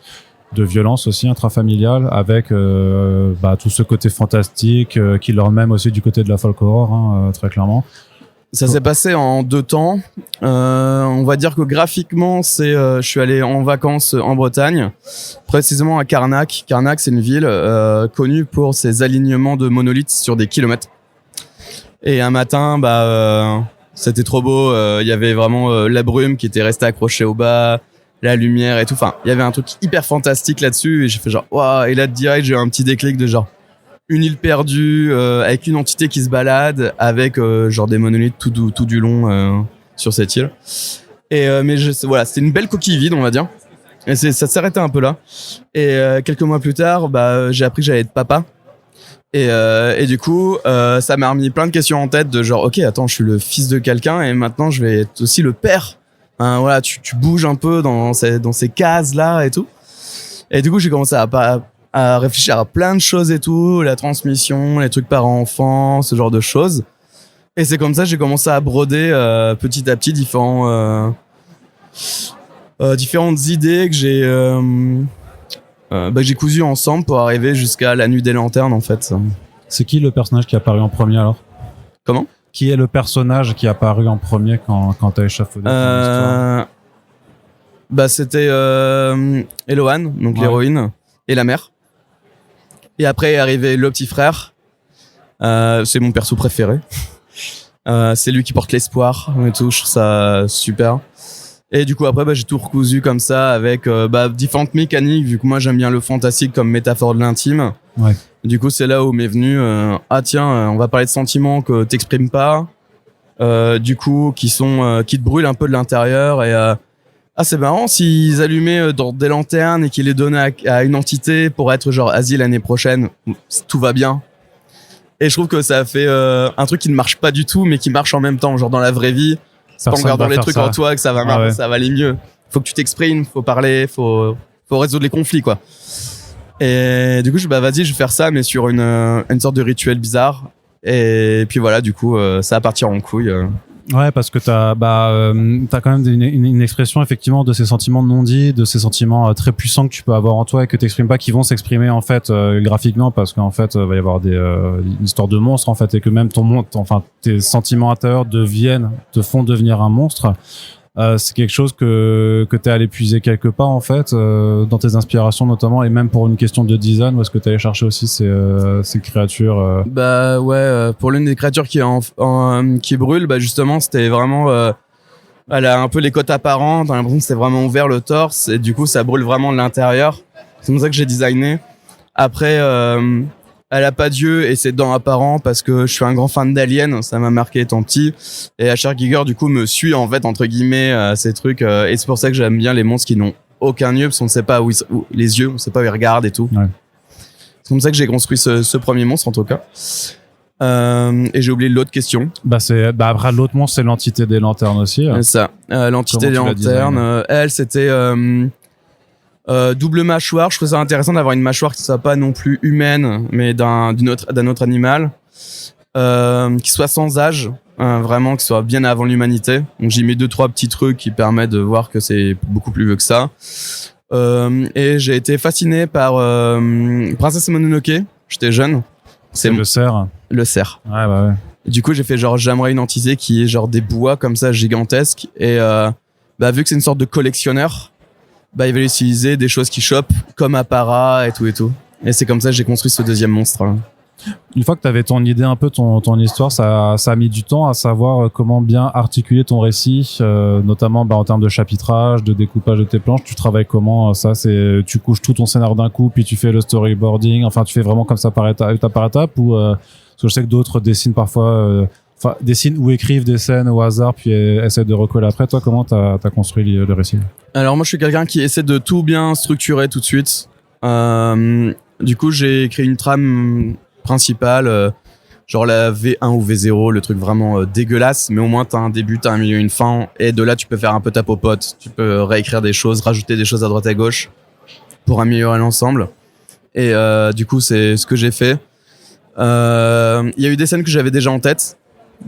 de violence aussi intrafamiliale, avec tout ce côté fantastique qui leur même aussi du côté de la folk horror, très clairement. Ça s'est passé en 2 temps. On va dire que graphiquement, je suis allé en vacances en Bretagne, précisément à Carnac. Carnac, c'est une ville connue pour ses alignements de monolithes sur des kilomètres. Et un matin, c'était trop beau. Il y avait vraiment la brume qui était restée accrochée au bas, la lumière et tout. Enfin, il y avait un truc hyper fantastique là-dessus. Et j'ai fait genre, waouh. Et là, direct, j'ai eu un petit déclic de genre, une île perdue avec une entité qui se balade avec genre des monolithes tout du long sur cette île. Et voilà, c'était une belle coquille vide, on va dire. Et ça s'arrêtait un peu là. Et quelques mois plus tard, j'ai appris que j'allais être papa. Et du coup, ça m'a remis plein de questions en tête de genre, ok, attends, je suis le fils de quelqu'un et maintenant je vais être aussi le père. Voilà, tu bouges un peu dans ces cases là et tout. Et du coup, j'ai commencé à réfléchir à plein de choses et tout, la transmission, les trucs parents-enfants, ce genre de choses. Et c'est comme ça que j'ai commencé à broder petit à petit différentes idées que j'ai cousues ensemble pour arriver jusqu'à La Nuit des Lanternes en fait. C'est qui le personnage qui est apparu en premier alors? Comment? Qui est le personnage qui est apparu en premier quand t'as échafaudé ton histoire? Bah c'était Eloane, donc l'héroïne, et la mère. Et après est arrivé le petit frère. C'est mon perso préféré. C'est lui qui porte l'espoir et tout, je trouve ça super. Et du coup après j'ai tout recousu comme ça avec différentes mécaniques, vu que moi j'aime bien le fantastique comme métaphore de l'intime. Ouais. Du coup c'est là où m'est venu on va parler de sentiments que t'exprimes pas, du coup qui te brûlent un peu de l'intérieur, et c'est marrant s'ils allumaient des lanternes et qu'ils les donnaient à une entité pour être genre Asie l'année prochaine, tout va bien. Et je trouve que ça a fait un truc qui ne marche pas du tout, mais qui marche en même temps. Genre dans la vraie vie, c'est pas en gardant les trucs en toi que ça va marcher, ça va aller mieux. Faut que tu t'exprimes, faut parler, faut résoudre les conflits, quoi. Et du coup, vas-y, je vais faire ça, mais sur une sorte de rituel bizarre. Et puis voilà, du coup, ça va partir en couille. Ouais, parce que t'as quand même une expression effectivement de ces sentiments non dits, de ces sentiments très puissants que tu peux avoir en toi et que t'exprimes pas, qui vont s'exprimer en fait graphiquement, parce qu'en fait va y avoir une histoire de monstre en fait, et que même tes sentiments intérieurs te font devenir un monstre. C'est quelque chose que t'es allé puiser quelque part en fait dans tes inspirations notamment, et même pour une question de design, où est-ce que t'es allé chercher aussi ces créatures Bah ouais, pour l'une des créatures qui brûle, bah justement c'était vraiment elle a un peu les côtes apparentes, t'as l'impression que c'est vraiment ouvert le torse, et du coup ça brûle vraiment de l'intérieur. C'est comme ça que j'ai designé. Après elle a pas d'yeux et ses dents apparents, parce que je suis un grand fan d'Alien, ça m'a marqué étant petit. Et Asher Giger, du coup, me suit, en fait, entre guillemets, ces trucs. Et c'est pour ça que j'aime bien les monstres qui n'ont aucun yeux, parce qu'on ne sait pas où les yeux, on ne sait pas où ils regardent et tout. Ouais. C'est comme ça que j'ai construit ce premier monstre, en tout cas. Et j'ai oublié l'autre question. Après, l'autre monstre, c'est l'entité des lanternes aussi. C'est ça. L'entité des lanternes. Elle, c'était double mâchoire. Je trouve ça intéressant d'avoir une mâchoire qui soit pas non plus humaine, mais d'un autre animal, qui soit sans âge, vraiment qui soit bien avant l'humanité. Donc j'ai mis 2-3 petits trucs qui permettent de voir que c'est beaucoup plus vieux que ça. Et j'ai été fasciné par Princesse Mononoke. J'étais jeune. C'est le cerf. Le cerf. Ouais, bah ouais. Et du coup j'ai fait genre j'aimerais une entité qui est genre des bois comme ça gigantesques, et vu que c'est une sorte de collectionneur, il va utiliser des choses qu'il chope comme apparat et tout. Et c'est comme ça que j'ai construit ce deuxième monstre. Une fois que tu avais ton idée, un peu ton histoire, ça a mis du temps à savoir comment bien articuler ton récit, notamment en termes de chapitrage, de découpage de tes planches. Tu travailles comment ça? Tu couches tout ton scénario d'un coup, puis tu fais le storyboarding. Enfin, tu fais vraiment comme ça par étape, ou parce que je sais que d'autres dessinent parfois. Dessinent ou écrivent des scènes au hasard, puis essaient de recoller après. Toi, comment t'as construit le récit? Alors moi, je suis quelqu'un qui essaie de tout bien structurer tout de suite. Du coup, j'ai créé une trame principale, genre la V1 ou V0, le truc vraiment dégueulasse, mais au moins t'as un début, t'as un milieu, une fin, et de là tu peux faire un peu ta popote, tu peux réécrire des choses, rajouter des choses à droite à gauche pour améliorer l'ensemble. Et du coup, c'est ce que j'ai fait. Il y a eu des scènes que j'avais déjà en tête,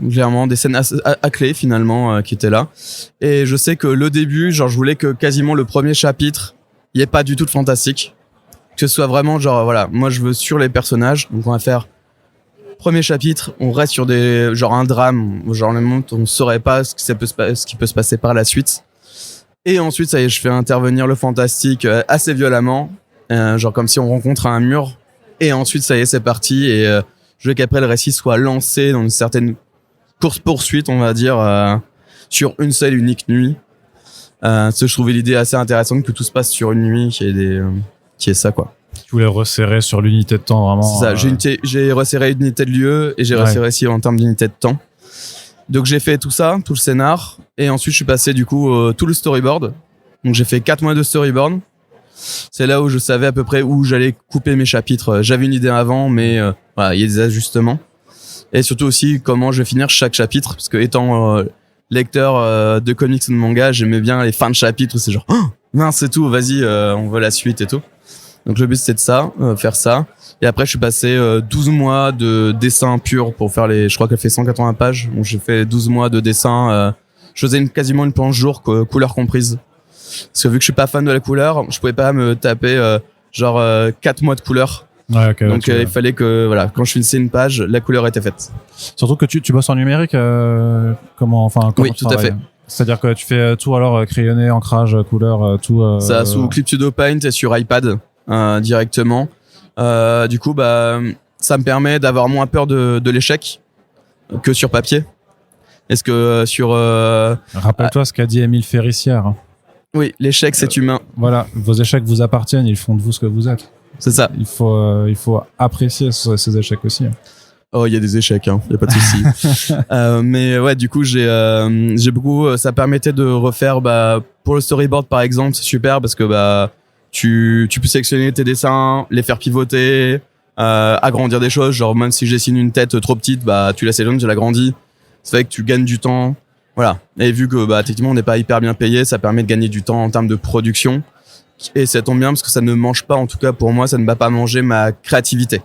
clairement des scènes à clé finalement qui étaient là, et je sais que le début, genre je voulais que quasiment le premier chapitre il y ait pas du tout de fantastique, que ce soit vraiment genre voilà, moi je veux sur les personnages, donc on va faire premier chapitre, on reste sur genre un drame, genre le monde on saurait pas ce qui peut se passer par la suite, et ensuite ça y est, je fais intervenir le fantastique assez violemment, genre comme si on rencontre un mur, et ensuite ça y est, c'est parti, et je veux qu'après le récit soit lancé dans une certaine course-poursuite, on va dire, sur une seule unique nuit. Je trouvais l'idée assez intéressante que tout se passe sur une nuit, qui est ça, quoi. Tu voulais resserrer sur l'unité de temps, vraiment. C'est ça, j'ai resserré l'unité de lieu, et j'ai resserré aussi en termes d'unité de temps. Donc j'ai fait tout ça, tout le scénar, et ensuite je suis passé du coup tout le storyboard. Donc j'ai fait 4 mois de storyboard. C'est là où je savais à peu près où j'allais couper mes chapitres. J'avais une idée avant, mais voilà, il y a des ajustements. Et surtout aussi comment je vais finir chaque chapitre, parce que étant lecteur de comics ou de manga, j'aimais bien les fins de chapitre où c'est genre mince, c'est tout, vas-y, on veut la suite et tout. Donc le but c'était de ça, faire ça. Et après je suis passé 12 mois de dessin pur pour faire je crois qu'elle fait 180 pages. Donc j'ai fait 12 mois de dessin. Je faisais quasiment une planche jour, couleur comprise. Parce que vu que je suis pas fan de la couleur, je pouvais pas me taper 4 mois de couleur. Ouais, okay, donc il fallait que voilà, quand je finissais une page, la couleur était faite. Surtout que tu bosses en numérique, comment oui, tout à fait. C'est-à-dire que tu fais tout alors crayonné, ancrage, couleur, tout. Ça sous Clip Studio Paint et sur iPad directement. Du coup, ça me permet d'avoir moins peur de l'échec que sur papier. Est-ce que sur Rappelle-toi ce qu'a dit Émile Férissière. oui, l'échec c'est humain. Voilà, vos échecs vous appartiennent, ils font de vous ce que vous êtes. C'est ça. Il faut apprécier ces échecs aussi. Oh, il y a des échecs, hein. Y a pas de souci. Mais ouais, du coup, j'ai beaucoup. Ça permettait de refaire, pour le storyboard par exemple, c'est super parce que tu peux sélectionner tes dessins, les faire pivoter, agrandir des choses. Genre même si je dessine une tête trop petite, tu la sélectionnes, tu l'agrandis. Ça fait que tu gagnes du temps. Voilà. Et vu que techniquement on n'est pas hyper bien payé, ça permet de gagner du temps en termes de production. Et ça tombe bien parce que ça ne mange pas, en tout cas pour moi, ça ne va pas manger ma créativité.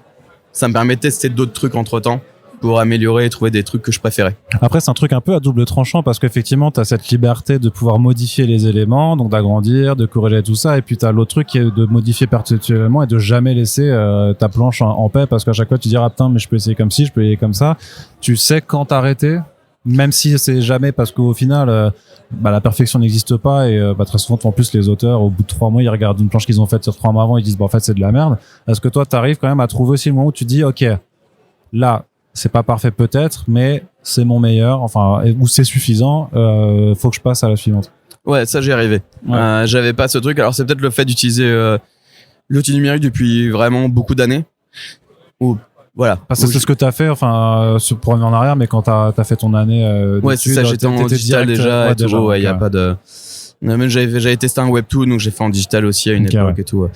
Ça me permet de tester d'autres trucs entre temps pour améliorer et trouver des trucs que je préférais. Après, c'est un truc un peu à double tranchant parce qu'effectivement, tu as cette liberté de pouvoir modifier les éléments, donc d'agrandir, de corriger tout ça. Et puis, tu as l'autre truc qui est de modifier perpétuellement et de jamais laisser ta planche en paix parce qu'à chaque fois, tu diras, putain, mais je peux essayer comme ci, je peux essayer comme ça. Tu sais quand t'arrêter, même si c'est jamais parce qu'au final, la perfection n'existe pas et très souvent, en plus, les auteurs, au bout de 3 mois, ils regardent une planche qu'ils ont faite sur 3 mois avant, ils disent, en fait, c'est de la merde. Est-ce que toi, t'arrives quand même à trouver aussi le moment où tu dis, OK, là, c'est pas parfait peut-être, mais c'est mon meilleur, ou c'est suffisant, faut que je passe à la suivante. Ouais, ça j'y arrivais. Ouais. J'avais pas ce truc. Alors c'est peut-être le fait d'utiliser l'outil numérique depuis vraiment beaucoup d'années. Ou voilà. Parce que c'est ce que t'as fait, pour revenir en arrière, mais quand t'as fait ton année ouais, c'est ça. J'étais en digital déjà. Ouais, y a pas de. Même j'avais testé un webtoon, donc j'ai fait en digital aussi à une époque et tout.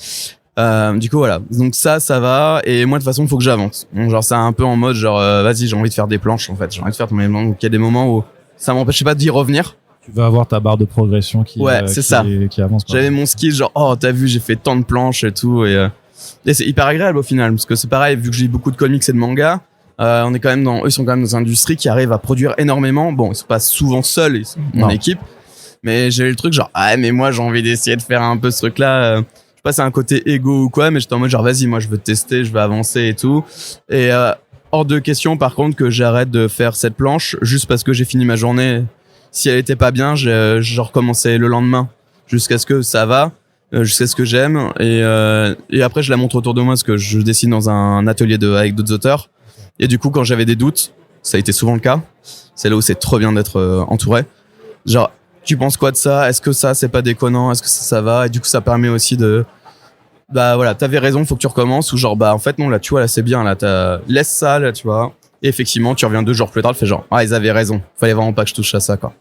Du coup voilà, donc ça va, et moi de toute façon il faut que j'avance. Donc, genre c'est un peu en mode vas-y, j'ai envie de faire des planches en fait, j'ai envie de faire ton élément. Donc il y a des moments où ça m'empêchait pas d'y revenir. Tu vas avoir ta barre de progression qui avance. J'avais mon skill genre oh t'as vu j'ai fait tant de planches et tout, et c'est hyper agréable au final parce que c'est pareil, vu que j'ai beaucoup de comics et de mangas, on est quand même eux sont quand même dans une industrie qui arrive à produire énormément. Bon ils sont pas souvent seuls, ils sont en équipe, mais j'ai eu le truc genre mais moi j'ai envie d'essayer de faire un peu ce truc là. Pas c'est un côté égo ou quoi, mais j'étais en mode genre vas-y, moi je veux tester, je veux avancer et tout. Et hors de question par contre que j'arrête de faire cette planche juste parce que j'ai fini ma journée. Si elle était pas bien, je recommençais le lendemain jusqu'à ce que ça va, jusqu'à ce que j'aime. Et après je la montre autour de moi parce que je dessine dans un atelier avec d'autres auteurs. Et du coup quand j'avais des doutes, ça a été souvent le cas. C'est là où c'est trop bien d'être entouré. Genre tu penses quoi de ça? Est-ce que ça, c'est pas déconnant? Est-ce que ça va? Et du coup, ça permet aussi de, voilà, t'avais raison, faut que tu recommences. Ou genre, en fait, non, là, tu vois, là, c'est bien, là, laisse ça, là, tu vois. Et effectivement, tu reviens 2 jours plus tard, tu fais genre, ils avaient raison. Fallait vraiment pas que je touche à ça, quoi.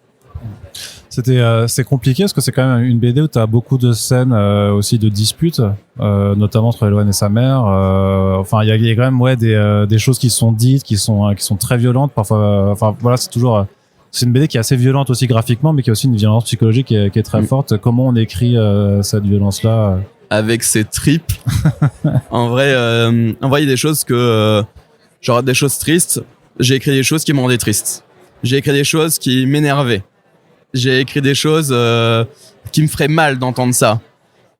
C'est compliqué parce que c'est quand même une BD où t'as beaucoup de scènes aussi de disputes, notamment entre Eloane et sa mère. Il y a quand même des choses qui sont dites, qui sont très violentes. Parfois, voilà, c'est toujours. C'est une BD qui est assez violente aussi graphiquement, mais qui a aussi une violence psychologique qui est très forte. Comment on écrit cette violence-là? Avec ses tripes. En vrai, il y a des choses genre des choses tristes. J'ai écrit des choses qui me rendaient triste. J'ai écrit des choses qui m'énervaient. J'ai écrit des choses qui me feraient mal d'entendre ça.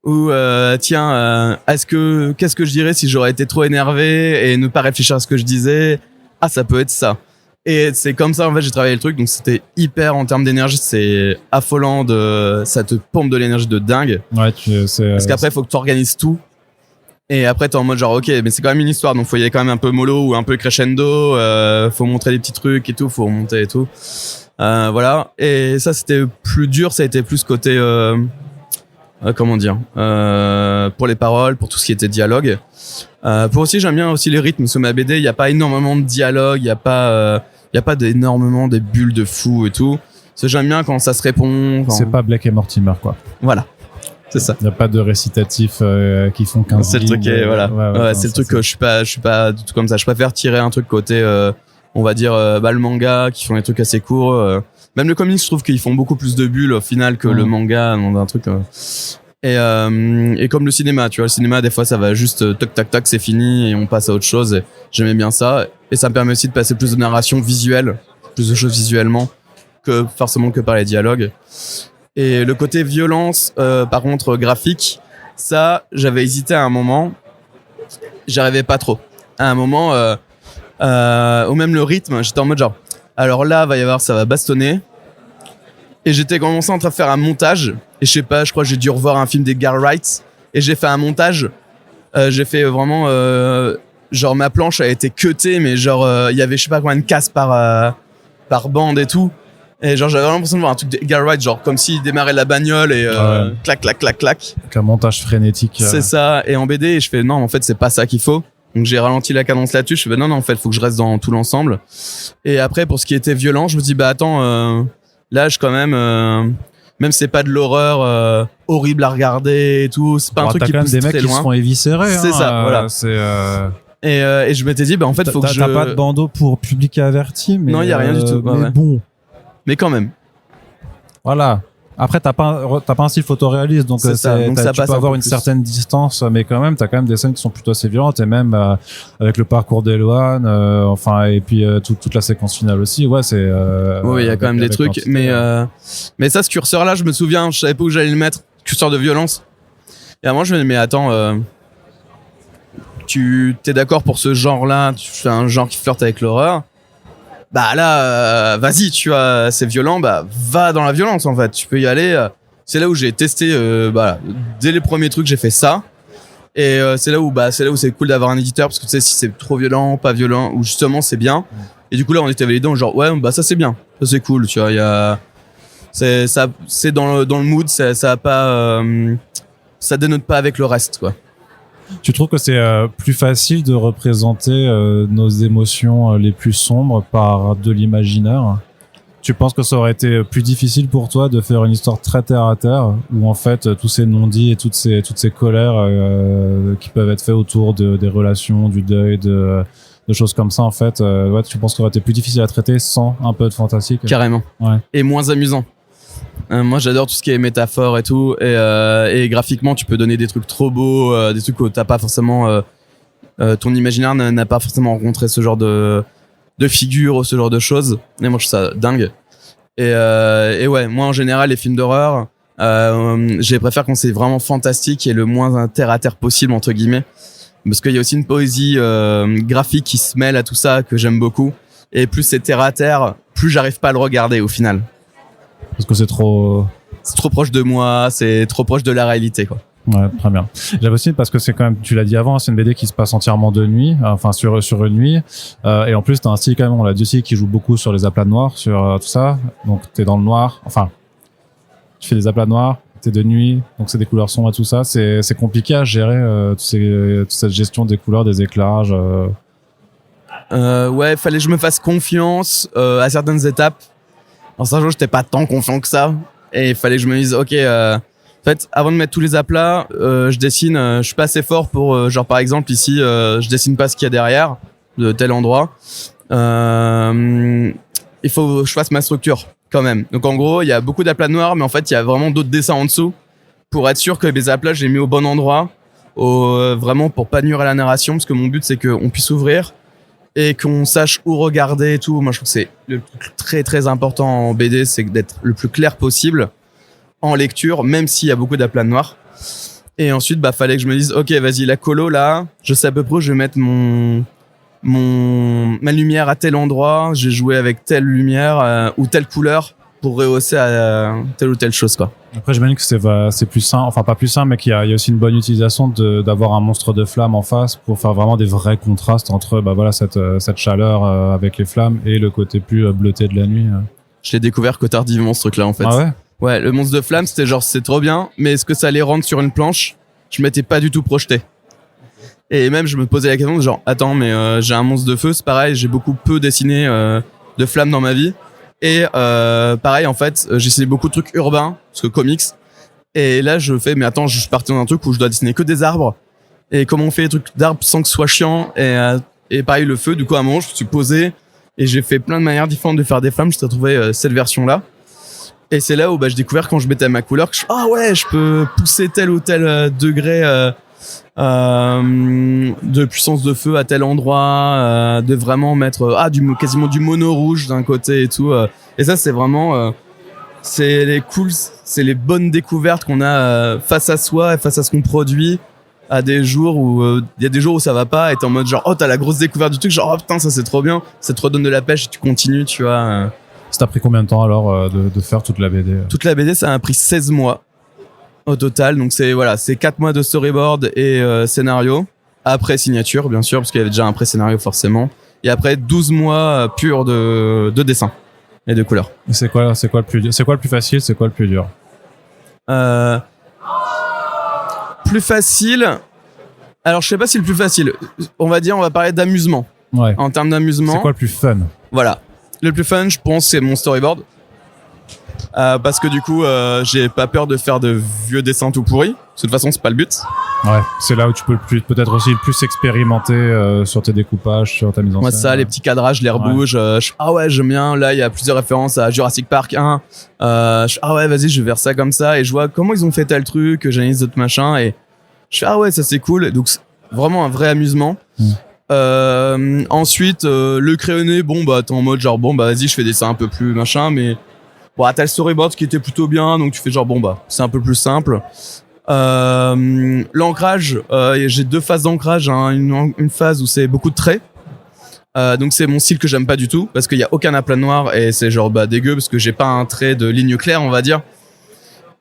Ou qu'est-ce que je dirais si j'aurais été trop énervé et ne pas réfléchir à ce que je disais? Ah, ça peut être ça. Et c'est comme ça en fait j'ai travaillé le truc, donc c'était hyper en termes d'énergie, c'est affolant, ça te pompe de l'énergie de dingue. Ouais, parce qu'après faut que tu organises tout. Et après t'es en mode genre ok, mais c'est quand même une histoire, donc faut y aller quand même un peu mollo ou un peu crescendo, faut montrer des petits trucs et tout, faut remonter et tout. Voilà. Et ça c'était plus dur, ça a été plus côté comment dire, pour les paroles, pour tout ce qui était dialogue. Pour aussi j'aime bien aussi les rythmes sur ma BD, il y a pas énormément de dialogue, il y a pas d'énormément des bulles de fou et tout. C'est j'aime bien quand ça se répond. C'est pas Blake et Mortimer quoi. Voilà. C'est ça. Il y a pas de récitatifs qui font 15 c'est le truc voilà. Ouais, c'est le truc que je suis pas du tout comme ça. Je préfère tirer un truc côté on va dire le manga qui font des trucs assez courts. Même le comics, je trouve qu'ils font beaucoup plus de bulles au final que le manga dans un truc et comme le cinéma, tu vois, le cinéma des fois ça va juste toc tac tac, c'est fini et on passe à autre chose. Et j'aimais bien ça et ça me permet aussi de passer plus de narration visuelle, plus de choses visuellement que forcément que par les dialogues. Et le côté violence par contre graphique, ça j'avais hésité à un moment, j'arrivais pas trop. À un moment ou même le rythme, j'étais en mode genre alors là ça va bastonner. Et j'étais commencé en train de faire un montage. Et je sais pas, je crois que j'ai dû revoir un film d'Edgar Wright. Et j'ai fait un montage. J'ai fait vraiment... genre ma planche a été cutée, mais genre il y avait je sais pas combien de cases par bande et tout. Et genre j'avais vraiment l'impression de voir un truc d'Edgar Wright, genre comme s'il démarrait la bagnole et clac, clac, clac, clac. Avec un montage frénétique. C'est ça. Et en BD, et je fais non, en fait c'est pas ça qu'il faut. Donc j'ai ralenti la cadence là-dessus. Je fais non, en fait faut que je reste dans tout l'ensemble. Et après pour ce qui était violent, je me dis bah attends, là je quand même si c'est pas de l'horreur horrible à regarder et tout, c'est pas un truc qui pousse très loin. T'as quand même des mecs qui se font éviscérer. C'est ça, voilà. Et je m'étais dit bah en fait faut que t'as pas de bandeau pour public averti, mais non, il y a rien du tout. Mais bon. Mais quand même. Voilà. Après, t'as pas un style photoréaliste, donc c'est ça. Donc ça tu peux avoir une certaine distance, mais quand même, t'as quand même des scènes qui sont plutôt assez violentes, et même avec le parcours d'Eloane, enfin, et puis toute la séquence finale aussi. Ouais, c'est. Oui, il y a quand même des trucs, mais ça, ce curseur-là, je me souviens, je savais pas où j'allais le mettre, curseur de violence. Et à un moment, je me dis, mais attends, tu t'es d'accord pour ce genre-là, tu fais un genre qui flirte avec l'horreur. Bah là, vas-y, tu vois, c'est violent, bah va dans la violence en fait, tu peux y aller. C'est là où j'ai testé, dès les premiers trucs j'ai fait ça, et c'est là où c'est cool d'avoir un éditeur parce que tu sais si c'est trop violent, pas violent, ou justement c'est bien. Et du coup là on était validés, genre ouais bah ça c'est bien, ça c'est cool, tu vois, c'est dans le mood, ça a pas, ça dénote pas avec le reste quoi. Tu trouves que c'est plus facile de représenter nos émotions les plus sombres par de l'imaginaire? Tu penses que ça aurait été plus difficile pour toi de faire une histoire très terre à terre, où en fait tous ces non-dits et toutes ces colères qui peuvent être faites autour des relations, du deuil, de choses comme ça en fait, ouais, tu penses que ça aurait été plus difficile à traiter sans un peu de fantastique? Carrément. Ouais. Et moins amusant. Moi j'adore tout ce qui est métaphore et tout, et graphiquement tu peux donner des trucs trop beaux, des trucs où t'as pas forcément ton imaginaire n'a pas forcément rencontré ce genre de figures ou ce genre de choses, et moi je trouve ça dingue. Et ouais, moi en général les films d'horreur je préfère quand c'est vraiment fantastique et le moins terre à terre possible entre guillemets, parce qu'il y a aussi une poésie graphique qui se mêle à tout ça que j'aime beaucoup, et plus c'est terre à terre, plus j'arrive pas à le regarder au final. Parce que c'est trop proche de moi, c'est trop proche de la réalité, quoi. Ouais, très bien. J'avais aussi, parce que c'est quand même, tu l'as dit avant, c'est une BD qui se passe entièrement de nuit, enfin sur une nuit, et en plus t'as un style quand même, on l'a dit aussi, qui joue beaucoup sur les aplats noirs, sur tout ça. Donc t'es dans le noir, enfin tu fais des aplats noirs, t'es de nuit, donc c'est des couleurs sombres et tout ça. C'est compliqué à gérer toute cette gestion des couleurs, des éclairages. Ouais, fallait que je me fasse confiance à certaines étapes. En sachant que j'étais pas tant confiant que ça, et il fallait que je me dise ok, en fait avant de mettre tous les aplats, je dessine, je suis pas assez fort pour genre par exemple ici je dessine pas ce qu'il y a derrière de tel endroit, il faut que je fasse ma structure quand même. Donc en gros il y a beaucoup d'aplats noirs, mais en fait il y a vraiment d'autres dessins en dessous pour être sûr que les aplats j'ai mis au bon endroit, vraiment pour pas nuire à la narration, parce que mon but c'est qu'on puisse ouvrir et qu'on sache où regarder et tout. Moi je trouve que c'est le truc très très important en BD, c'est d'être le plus clair possible en lecture, même s'il y a beaucoup d'aplats noirs. Et ensuite fallait que je me dise ok vas-y, la colo là, je sais à peu près où je vais mettre ma lumière à tel endroit, j'ai joué avec telle lumière ou telle couleur pour rehausser à telle ou telle chose quoi. Après j'imagine que c'est plus simple, enfin pas plus simple, mais qu'il y a aussi une bonne utilisation d'avoir un monstre de flamme en face pour faire vraiment des vrais contrastes entre cette chaleur avec les flammes et le côté plus bleuté de la nuit. Je l'ai découvert que tardivement ce truc là en fait. Ah ouais? Ouais, le monstre de flamme c'était genre c'est trop bien, mais est-ce que ça allait rendre sur une planche? Je m'étais pas du tout projeté. Et même je me posais la question de genre attends, mais j'ai un monstre de feu, c'est pareil, j'ai beaucoup peu dessiné de flammes dans ma vie. Et pareil en fait, j'ai essayé beaucoup de trucs urbains, parce que comics. Et là je fais mais attends, je suis parti dans un truc où je dois dessiner que des arbres. Et comment on fait des trucs d'arbres sans que ce soit chiant, et pareil le feu, du coup à un moment je me suis posé et j'ai fait plein de manières différentes de faire des flammes jusqu'à trouver cette version là. Et c'est là où j'ai découvert quand je mettais ma couleur que je peux pousser tel ou tel degré de puissance de feu à tel endroit, de vraiment mettre quasiment du mono rouge d'un côté et tout, et ça c'est vraiment c'est les bonnes découvertes qu'on a face à soi et face à ce qu'on produit, à des jours où il y a des jours où ça va pas et t'es en mode genre t'as la grosse découverte du truc, genre putain ça c'est trop bien, ça te redonne de la pêche et tu continues, tu vois. Ça t'a pris combien de temps alors de faire toute la BD? Toute la BD, ça m'a pris 16 mois au total. Donc c'est 4 mois de storyboard et scénario. Après signature, bien sûr, parce qu'il y avait déjà un pré-scénario forcément. Et après 12 mois purs de dessin et de couleurs. Et c'est quoi le plus facile, c'est quoi le plus dur? Plus facile. Alors je sais pas si le plus facile. On va parler d'amusement. Ouais. En termes d'amusement. C'est quoi le plus fun? Voilà. Le plus fun, je pense, c'est mon storyboard. Parce que du coup, j'ai pas peur de faire de vieux dessins tout pourris. De toute façon, c'est pas le but. Ouais, c'est là où tu peux peut-être aussi le plus expérimenter sur tes découpages, sur ta mise en scène. Moi, ça, les petits cadrages, l'air bouge. J'aime bien. Là, il y a plusieurs références à Jurassic Park 1. Vas-y, je vais faire ça comme ça. Et je vois comment ils ont fait tel truc, j'analyse d'autres machins. Et je fais, ça c'est cool. Donc, c'est vraiment un vrai amusement. Ensuite, le crayonné, t'es en mode vas-y, je fais des dessins un peu plus machin, mais t'as le storyboard qui était plutôt bien, donc tu fais c'est un peu plus simple. L'ancrage, j'ai 2 phases d'ancrage, hein, une phase où c'est beaucoup de traits. Donc c'est mon style que j'aime pas du tout, parce qu'il y a aucun aplat noir et c'est dégueu, parce que j'ai pas un trait de ligne claire, on va dire.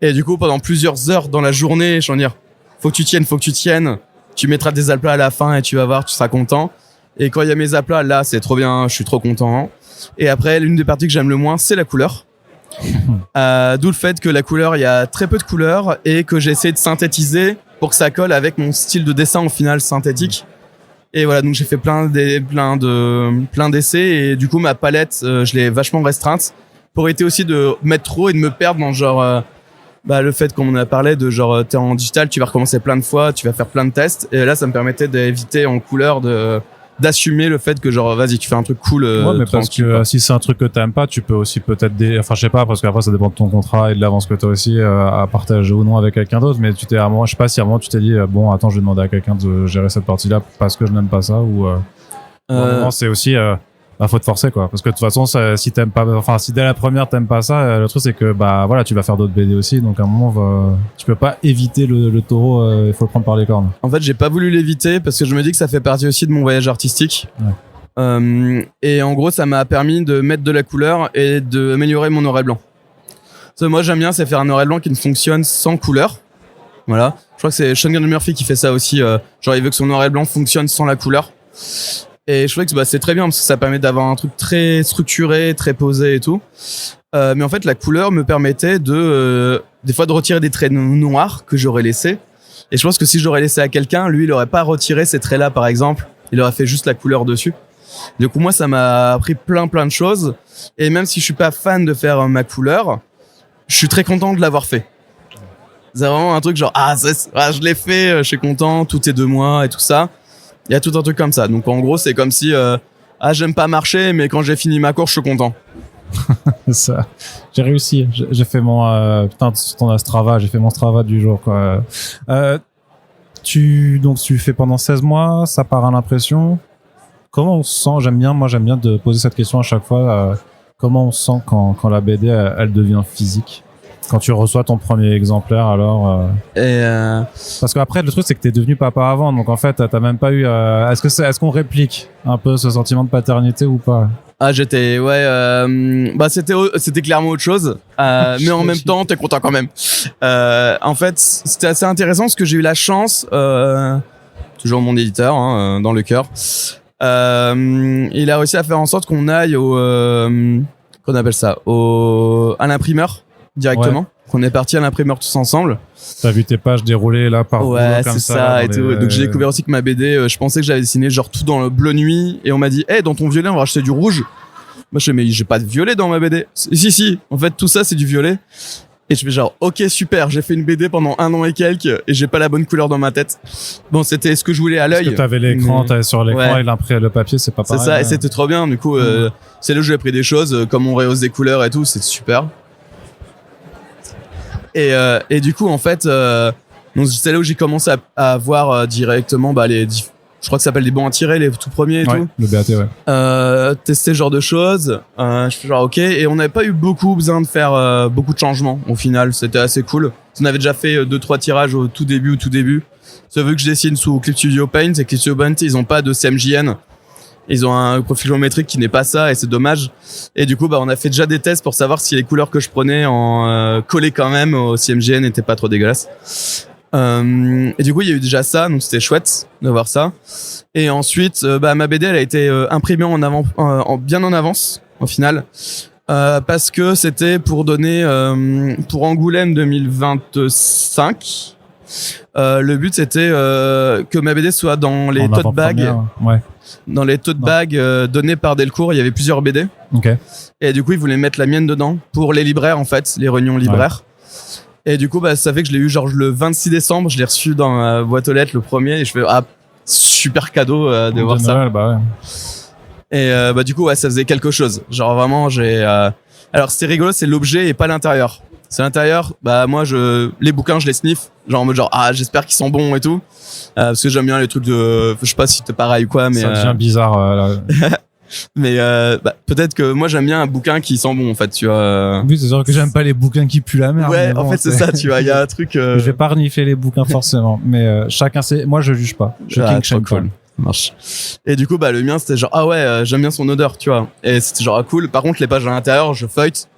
Et du coup, pendant plusieurs heures dans la journée, je veux dire, faut que tu tiennes. Tu mettras des aplats à la fin et tu vas voir, tu seras content. Et quand il y a mes aplats, là, c'est trop bien, je suis trop content. Et après, l'une des parties que j'aime le moins, c'est la couleur. D'où le fait que la couleur, il y a très peu de couleurs et que j'ai essayé de synthétiser pour que ça colle avec mon style de dessin au final synthétique. Et voilà, donc j'ai fait plein d'essais et du coup, ma palette, je l'ai vachement restreinte pour éviter aussi de mettre trop et de me perdre dans le fait qu'on en a parlé de t'es en digital, tu vas recommencer plein de fois, tu vas faire plein de tests et là ça me permettait d'éviter en couleur d'assumer le fait que vas-y, tu fais un truc cool. Ouais, mais parce que si c'est un truc que t'aimes pas, tu peux aussi peut-être je sais pas, parce qu'après ça dépend de ton contrat et de l'avance que t'as aussi à partager ou non avec quelqu'un d'autre, mais je sais pas si à un moment tu t'es dit attends, je vais demander à quelqu'un de gérer cette partie-là parce que je n'aime pas ça ou c'est aussi faut te forcer quoi, parce que de toute façon si t'aimes pas, si dès la première t'aimes pas ça, le truc c'est que tu vas faire d'autres BD aussi, donc à un moment tu peux pas éviter le taureau, il faut le prendre par les cornes. En fait, j'ai pas voulu l'éviter parce que je me dis que ça fait partie aussi de mon voyage artistique. Et en gros, ça m'a permis de mettre de la couleur et d'améliorer mon noir et blanc. Ce que moi j'aime bien, c'est faire un noir et blanc qui ne fonctionne sans couleur. Voilà, je crois que c'est Sean Murphy qui fait ça aussi, il veut que son noir et blanc fonctionne sans la couleur. Et je trouvais que c'est très bien parce que ça permet d'avoir un truc très structuré, très posé et tout. Mais en fait, la couleur me permettait des fois de retirer des traits noirs que j'aurais laissés. Et je pense que si j'aurais laissé à quelqu'un, lui, il aurait pas retiré ces traits-là, par exemple. Il aurait fait juste la couleur dessus. Du coup, moi, ça m'a appris plein de choses. Et même si je suis pas fan de faire ma couleur, je suis très content de l'avoir fait. C'est vraiment un truc je l'ai fait, je suis content, tout est de moi et tout ça. Il y a tout un truc comme ça. Donc en gros, c'est comme si j'aime pas marcher, mais quand j'ai fini ma course, je suis content. Ça, j'ai réussi. J'ai fait mon sur ton Strava, j'ai fait mon Strava du jour quoi. Tu fais pendant 16 mois, ça part à l'impression. Comment on se sent? J'aime bien de poser cette question à chaque fois. Comment on se sent quand la BD elle devient physique? Quand tu reçois ton premier exemplaire, alors parce qu'après le truc c'est que t'es devenu papa avant, donc en fait t'as même pas eu. Est-ce qu'on réplique un peu ce sentiment de paternité ou pas? J'étais c'était clairement autre chose, mais en même temps t'es content quand même. En fait c'était assez intéressant parce que j'ai eu la chance, toujours mon éditeur dans le cœur, il a réussi à faire en sorte qu'on aille qu'on appelle ça à l'imprimeur directement. Qu'on est parti à l'imprimeur tous ensemble. T'as vu tes pages dérouler là par comme ça et tout. Donc j'ai découvert aussi que ma BD, je pensais que j'avais dessiné tout dans le bleu nuit et on m'a dit dans ton violet on va racheter du rouge. Moi je fais mais j'ai pas de violet dans ma BD. Si, en fait tout ça c'est du violet. Et je fais ok super, j'ai fait une BD pendant 1 an et quelques et j'ai pas la bonne couleur dans ma tête. Bon c'était ce que je voulais à l'œil. Parce que t'avais l'écran, t'avais sur l'écran et le papier c'est pas pareil. C'est ça et c'était trop bien. Du coup c'est là où j'ai appris des choses comme on rehausse des couleurs et tout, c'est super. Et du coup en fait donc c'est là où j'ai commencé à voir directement je crois que ça s'appelle les bons à tirer, les tout premiers et tout. Le BAT tester ce genre de choses. Je fais ok, et on n'avait pas eu beaucoup besoin de faire beaucoup de changements au final, c'était assez cool. On avait déjà fait 2-3 tirages au tout début. Ça veut que je dessine sous Clip Studio Paint, et Clip Studio Paint ils ont pas de CMJN. Ils ont un profil géométrique qui n'est pas ça et c'est dommage. Et du coup, on a fait déjà des tests pour savoir si les couleurs que je prenais en collées quand même au CMJN n'étaient pas trop dégueulasses. Et du coup, il y a eu déjà ça, donc c'était chouette de voir ça. Et ensuite, ma BD, elle a été imprimée bien en avance, au final. Parce que c'était pour donner pour Angoulême 2025. Le but c'était que ma BD soit dans les tote bags. Ouais. Dans les tote bags donnés par Delcourt, il y avait plusieurs BD. Okay. Et du coup, ils voulaient mettre la mienne dedans pour les libraires en fait, les réunions libraires. Ouais. Et du coup, ça fait que je l'ai eu genre le 26 décembre, je l'ai reçu dans ma boîte aux lettres le premier et je fais super cadeau de voir ça. Noël, bah ouais. Et du coup, ça faisait quelque chose. Genre vraiment, alors c'était rigolo, c'est l'objet et pas l'intérieur. C'est l'intérieur. Moi, les bouquins, je les sniffe. Genre en mode j'espère qu'ils sont bons et tout. Parce que j'aime bien les trucs de, je sais pas si t'es pareil ou quoi, mais ça devient bizarre. Là. Mais peut-être que moi j'aime bien un bouquin qui sent bon en fait, tu vois. Oui, c'est sûr que j'aime pas les bouquins qui puent la merde. Ouais, en fait c'est ça, tu vois. Il y a un truc. Je vais pas renifler les bouquins forcément, mais chacun sait. Moi, je juge pas. Je king shame cool. Ça marche. Et du coup, le mien c'était j'aime bien son odeur, tu vois. Et c'était cool. Par contre, les pages à l'intérieur, je feuillete.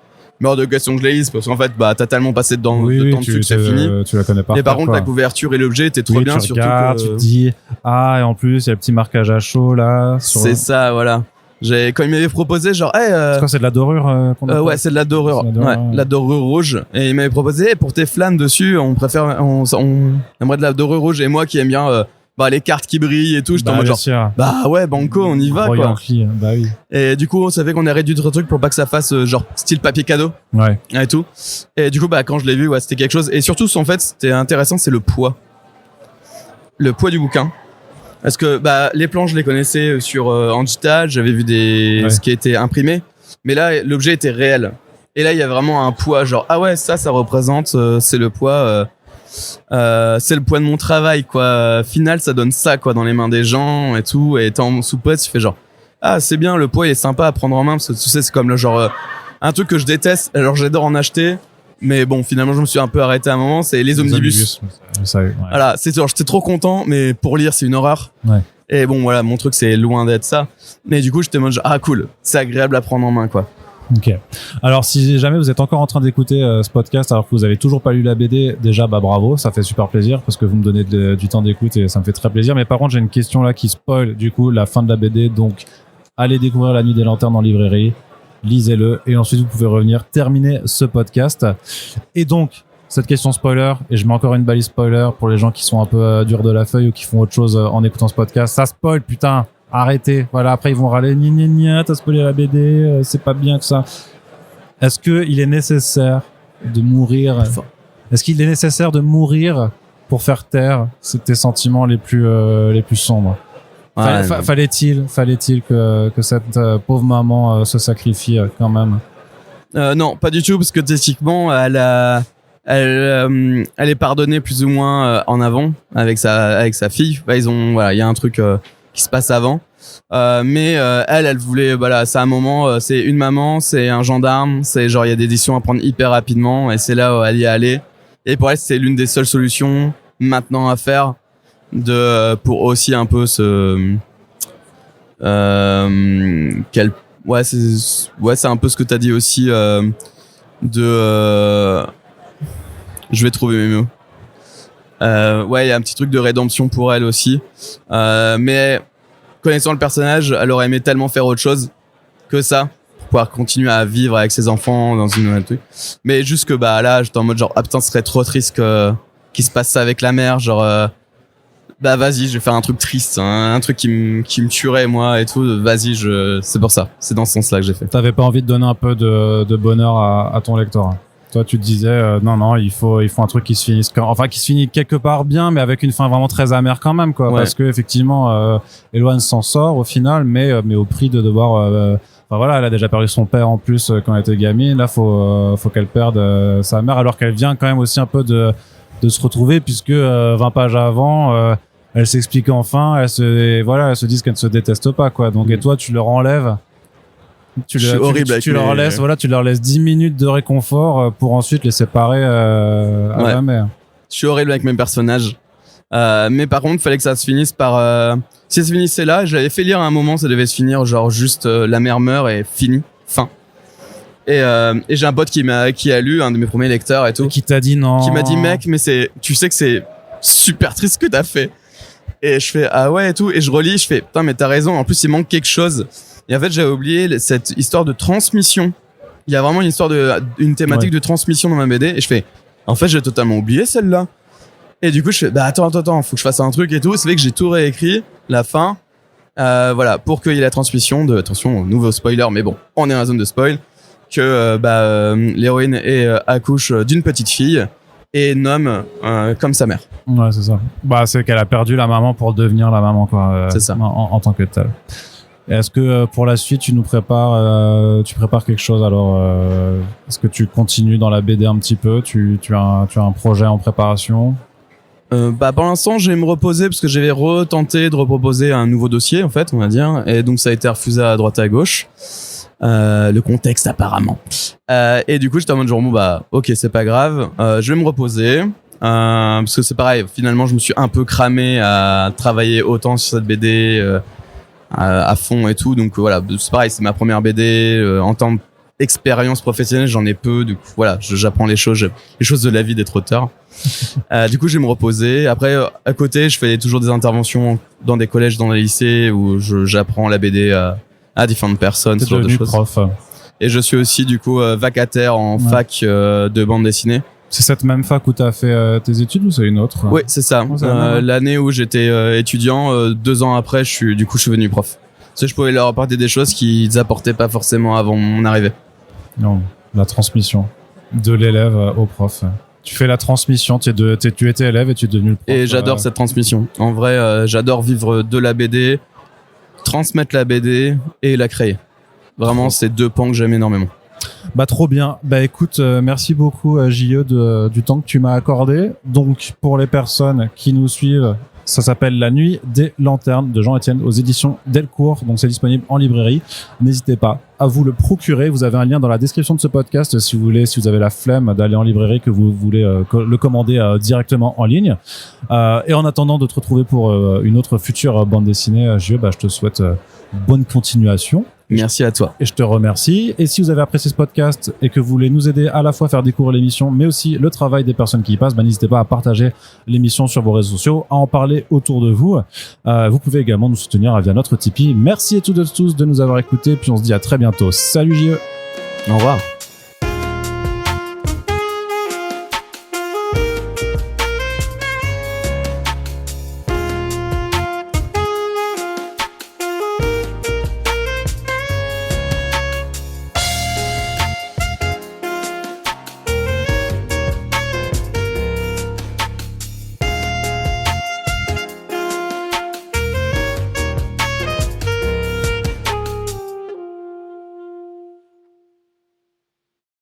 Mais hors de question que je les lise parce qu'en fait t'as tellement passé de temps dessus que c'est fini. Tu la connais pas. Et par contre la couverture et l'objet étaient trop bien, surtout que tu te dis et en plus il y a le petit marquage à chaud là. C'est ça, voilà. Quand il m'avait proposé c'est quoi, c'est de la dorure ouais, c'est de la dorure. La dorure rouge. Et il m'avait proposé pour tes flammes dessus, on aimerait de la dorure rouge. Et moi qui aime bien les cartes qui brillent et tout, j'étais en mode ouais, banco, on y va quoi. Ampli, oui. Et du coup, on savait qu'on a réduit d'autres trucs pour pas que ça fasse style papier cadeau. Ouais. Et tout. Et du coup, quand je l'ai vu, c'était quelque chose. Et surtout, en fait, c'était intéressant, c'est le poids. Le poids du bouquin. Parce que les planches, je les connaissais en digital, j'avais vu ce qui était imprimé, mais là l'objet était réel. Et là il y a vraiment un poids, ça représente, c'est le poids, c'est le poids de mon travail quoi. Final, ça donne ça quoi dans les mains des gens et tout. Et étant sous pote, tu fais c'est bien, le poids il est sympa à prendre en main parce que tu sais c'est comme un truc que je déteste. Alors j'adore en acheter. Mais bon, finalement, je me suis un peu arrêté à un moment. C'est les omnibus. Voilà, j'étais trop content, mais pour lire, c'est une horreur. Ouais. Et bon, voilà, mon truc, c'est loin d'être ça. Mais du coup, j'étais en mode, cool, c'est agréable à prendre en main, quoi. Ok. Alors, si jamais vous êtes encore en train d'écouter ce podcast, alors que vous avez toujours pas lu la BD, déjà, bravo, ça fait super plaisir parce que vous me donnez du temps d'écoute et ça me fait très plaisir. Mais par contre, j'ai une question là qui spoil du coup la fin de la BD. Donc, allez découvrir La Nuit des Lanternes en librairie. Lisez-le et ensuite vous pouvez revenir terminer ce podcast. Et donc cette question spoiler, et je mets encore une balise spoiler pour les gens qui sont un peu durs de la feuille ou qui font autre chose en écoutant ce podcast. Ça spoil, putain, arrêtez. Voilà, après ils vont râler, t'as spoilé la BD, c'est pas bien que ça. Est-ce que il est nécessaire de mourir? Est-ce qu'il est nécessaire de mourir pour faire taire tes sentiments les plus sombres? Fallait-il que cette pauvre maman se sacrifie quand même? Non, pas du tout, parce que techniquement, elle est pardonnée plus ou moins en avant avec sa fille. Il y a un truc qui se passe avant. Mais elle voulait, c'est un moment, c'est une maman, c'est un gendarme, c'est il y a des décisions à prendre hyper rapidement, et c'est là où elle y est allée. Et pour elle, c'est l'une des seules solutions maintenant à faire. Pour aussi un peu c'est un peu ce que t'as dit aussi je vais trouver mes mots. Il y a un petit truc de rédemption pour elle aussi, mais connaissant le personnage, elle aurait aimé tellement faire autre chose que ça pour pouvoir continuer à vivre avec ses enfants dans une truc. Mais juste que là j'étais en mode putain, ce serait trop triste qu'il se passe ça avec la mère, vas-y, je vais faire un truc triste, un truc qui me tuerait moi et tout. Vas-y, c'est pour ça. C'est dans ce sens-là que j'ai fait. T'avais pas envie de donner un peu de bonheur à ton lecteur. Toi, tu te disais non, il faut un truc qui se finit quelque part bien, mais avec une fin vraiment très amère quand même, quoi. Ouais. Parce que effectivement, Eloane s'en sort au final, mais au prix de devoir. Elle a déjà perdu son père en plus quand elle était gamine. Là, faut qu'elle perde sa mère, alors qu'elle vient quand même aussi un peu de se retrouver, puisque 20 pages avant, elle s'explique enfin, elle se disent qu'elle ne se déteste pas, quoi. Donc, et toi, tu leur enlèves, tu leur laisses 10 minutes de réconfort pour ensuite les séparer à la mer. Je suis horrible avec mes personnages. Mais par contre, fallait que ça se finisse par... Si ça se finissait là, je l'avais fait lire à un moment, ça devait se finir genre juste la mère meurt et fini, fin. Et j'ai un pote qui a lu, un de mes premiers lecteurs et tout. Qui t'a dit non. Qui m'a dit, mec, mais tu sais que c'est super triste ce que t'as fait. Et je fais, ah ouais et tout. Et je relis, je fais, putain, mais t'as raison. En plus, il manque quelque chose. Et en fait, j'avais oublié cette histoire de transmission. Il y a vraiment une thématique de transmission dans ma BD. Et je fais, en fait, j'ai totalement oublié celle-là. Et du coup, je fais, bah attends, faut que je fasse un truc et tout. C'est vrai que j'ai tout réécrit, la fin. Voilà, pour qu'il y ait la transmission de, attention, nouveau spoiler, mais bon, on est dans la zone de spoil. Que l'héroïne accouche d'une petite fille et nomme comme sa mère. Ouais, c'est ça. Bah, c'est qu'elle a perdu la maman pour devenir la maman, quoi. C'est ça. En tant que telle. Et est-ce que pour la suite, tu prépares quelque chose alors est-ce que tu continues dans la BD un petit peu? Tu as un projet en préparation? Pour l'instant, je vais me reposer parce que j'avais retenté de reproposer un nouveau dossier, en fait, on va dire, et donc ça a été refusé à droite et à gauche. Le contexte apparemment. Et du coup, j'étais en mode genre, bon bah, ok, c'est pas grave, je vais me reposer. Parce que c'est pareil, finalement, je me suis un peu cramé à travailler autant sur cette BD à fond et tout. Donc voilà, c'est pareil, c'est ma première BD. En tant qu'expérience professionnelle, j'en ai peu. Du coup, voilà, j'apprends les choses de la vie d'être auteur. Du coup, je vais me reposer. Après, à côté, je fais toujours des interventions dans des collèges, dans des lycées où j'apprends la BD à différentes personnes, ce genre de choses. Prof. Et je suis aussi du coup vacataire en fac de bande dessinée. C'est cette même fac où tu as fait tes études ou c'est une autre? Oui, c'est ça. L'année où j'étais étudiant, 2 ans après, je suis devenu prof. Parce que je pouvais leur apporter des choses qu'ils apportaient pas forcément avant mon arrivée. Non, la transmission de l'élève au prof. Tu fais la transmission, tu étais élève et tu es devenu le prof. Et j'adore cette transmission. En vrai, j'adore vivre de la BD, transmettre la BD et la créer. Vraiment, c'est 2 pans que j'aime énormément. Bah trop bien. Bah écoute, merci beaucoup JE du temps que tu m'as accordé. Donc pour les personnes qui nous suivent, ça s'appelle La Nuit des Lanternes de Jean-Etienne aux éditions Delcourt. Donc c'est disponible en librairie. N'hésitez pas à vous le procurer. Vous avez un lien dans la description de ce podcast si vous avez la flemme d'aller en librairie, que vous voulez le commander directement en ligne. Et en attendant de te retrouver pour une autre future bande dessinée, JE, bah je te souhaite bonne continuation. Merci à toi. Et je te remercie. Et si vous avez apprécié ce podcast et que vous voulez nous aider à la fois à faire découvrir l'émission, mais aussi le travail des personnes qui y passent, n'hésitez pas à partager l'émission sur vos réseaux sociaux, à en parler autour de vous. Vous pouvez également nous soutenir via notre Tipeee. Merci à toutes et tous de nous avoir écoutés. Puis on se dit à très bientôt. Salut JE. Au revoir.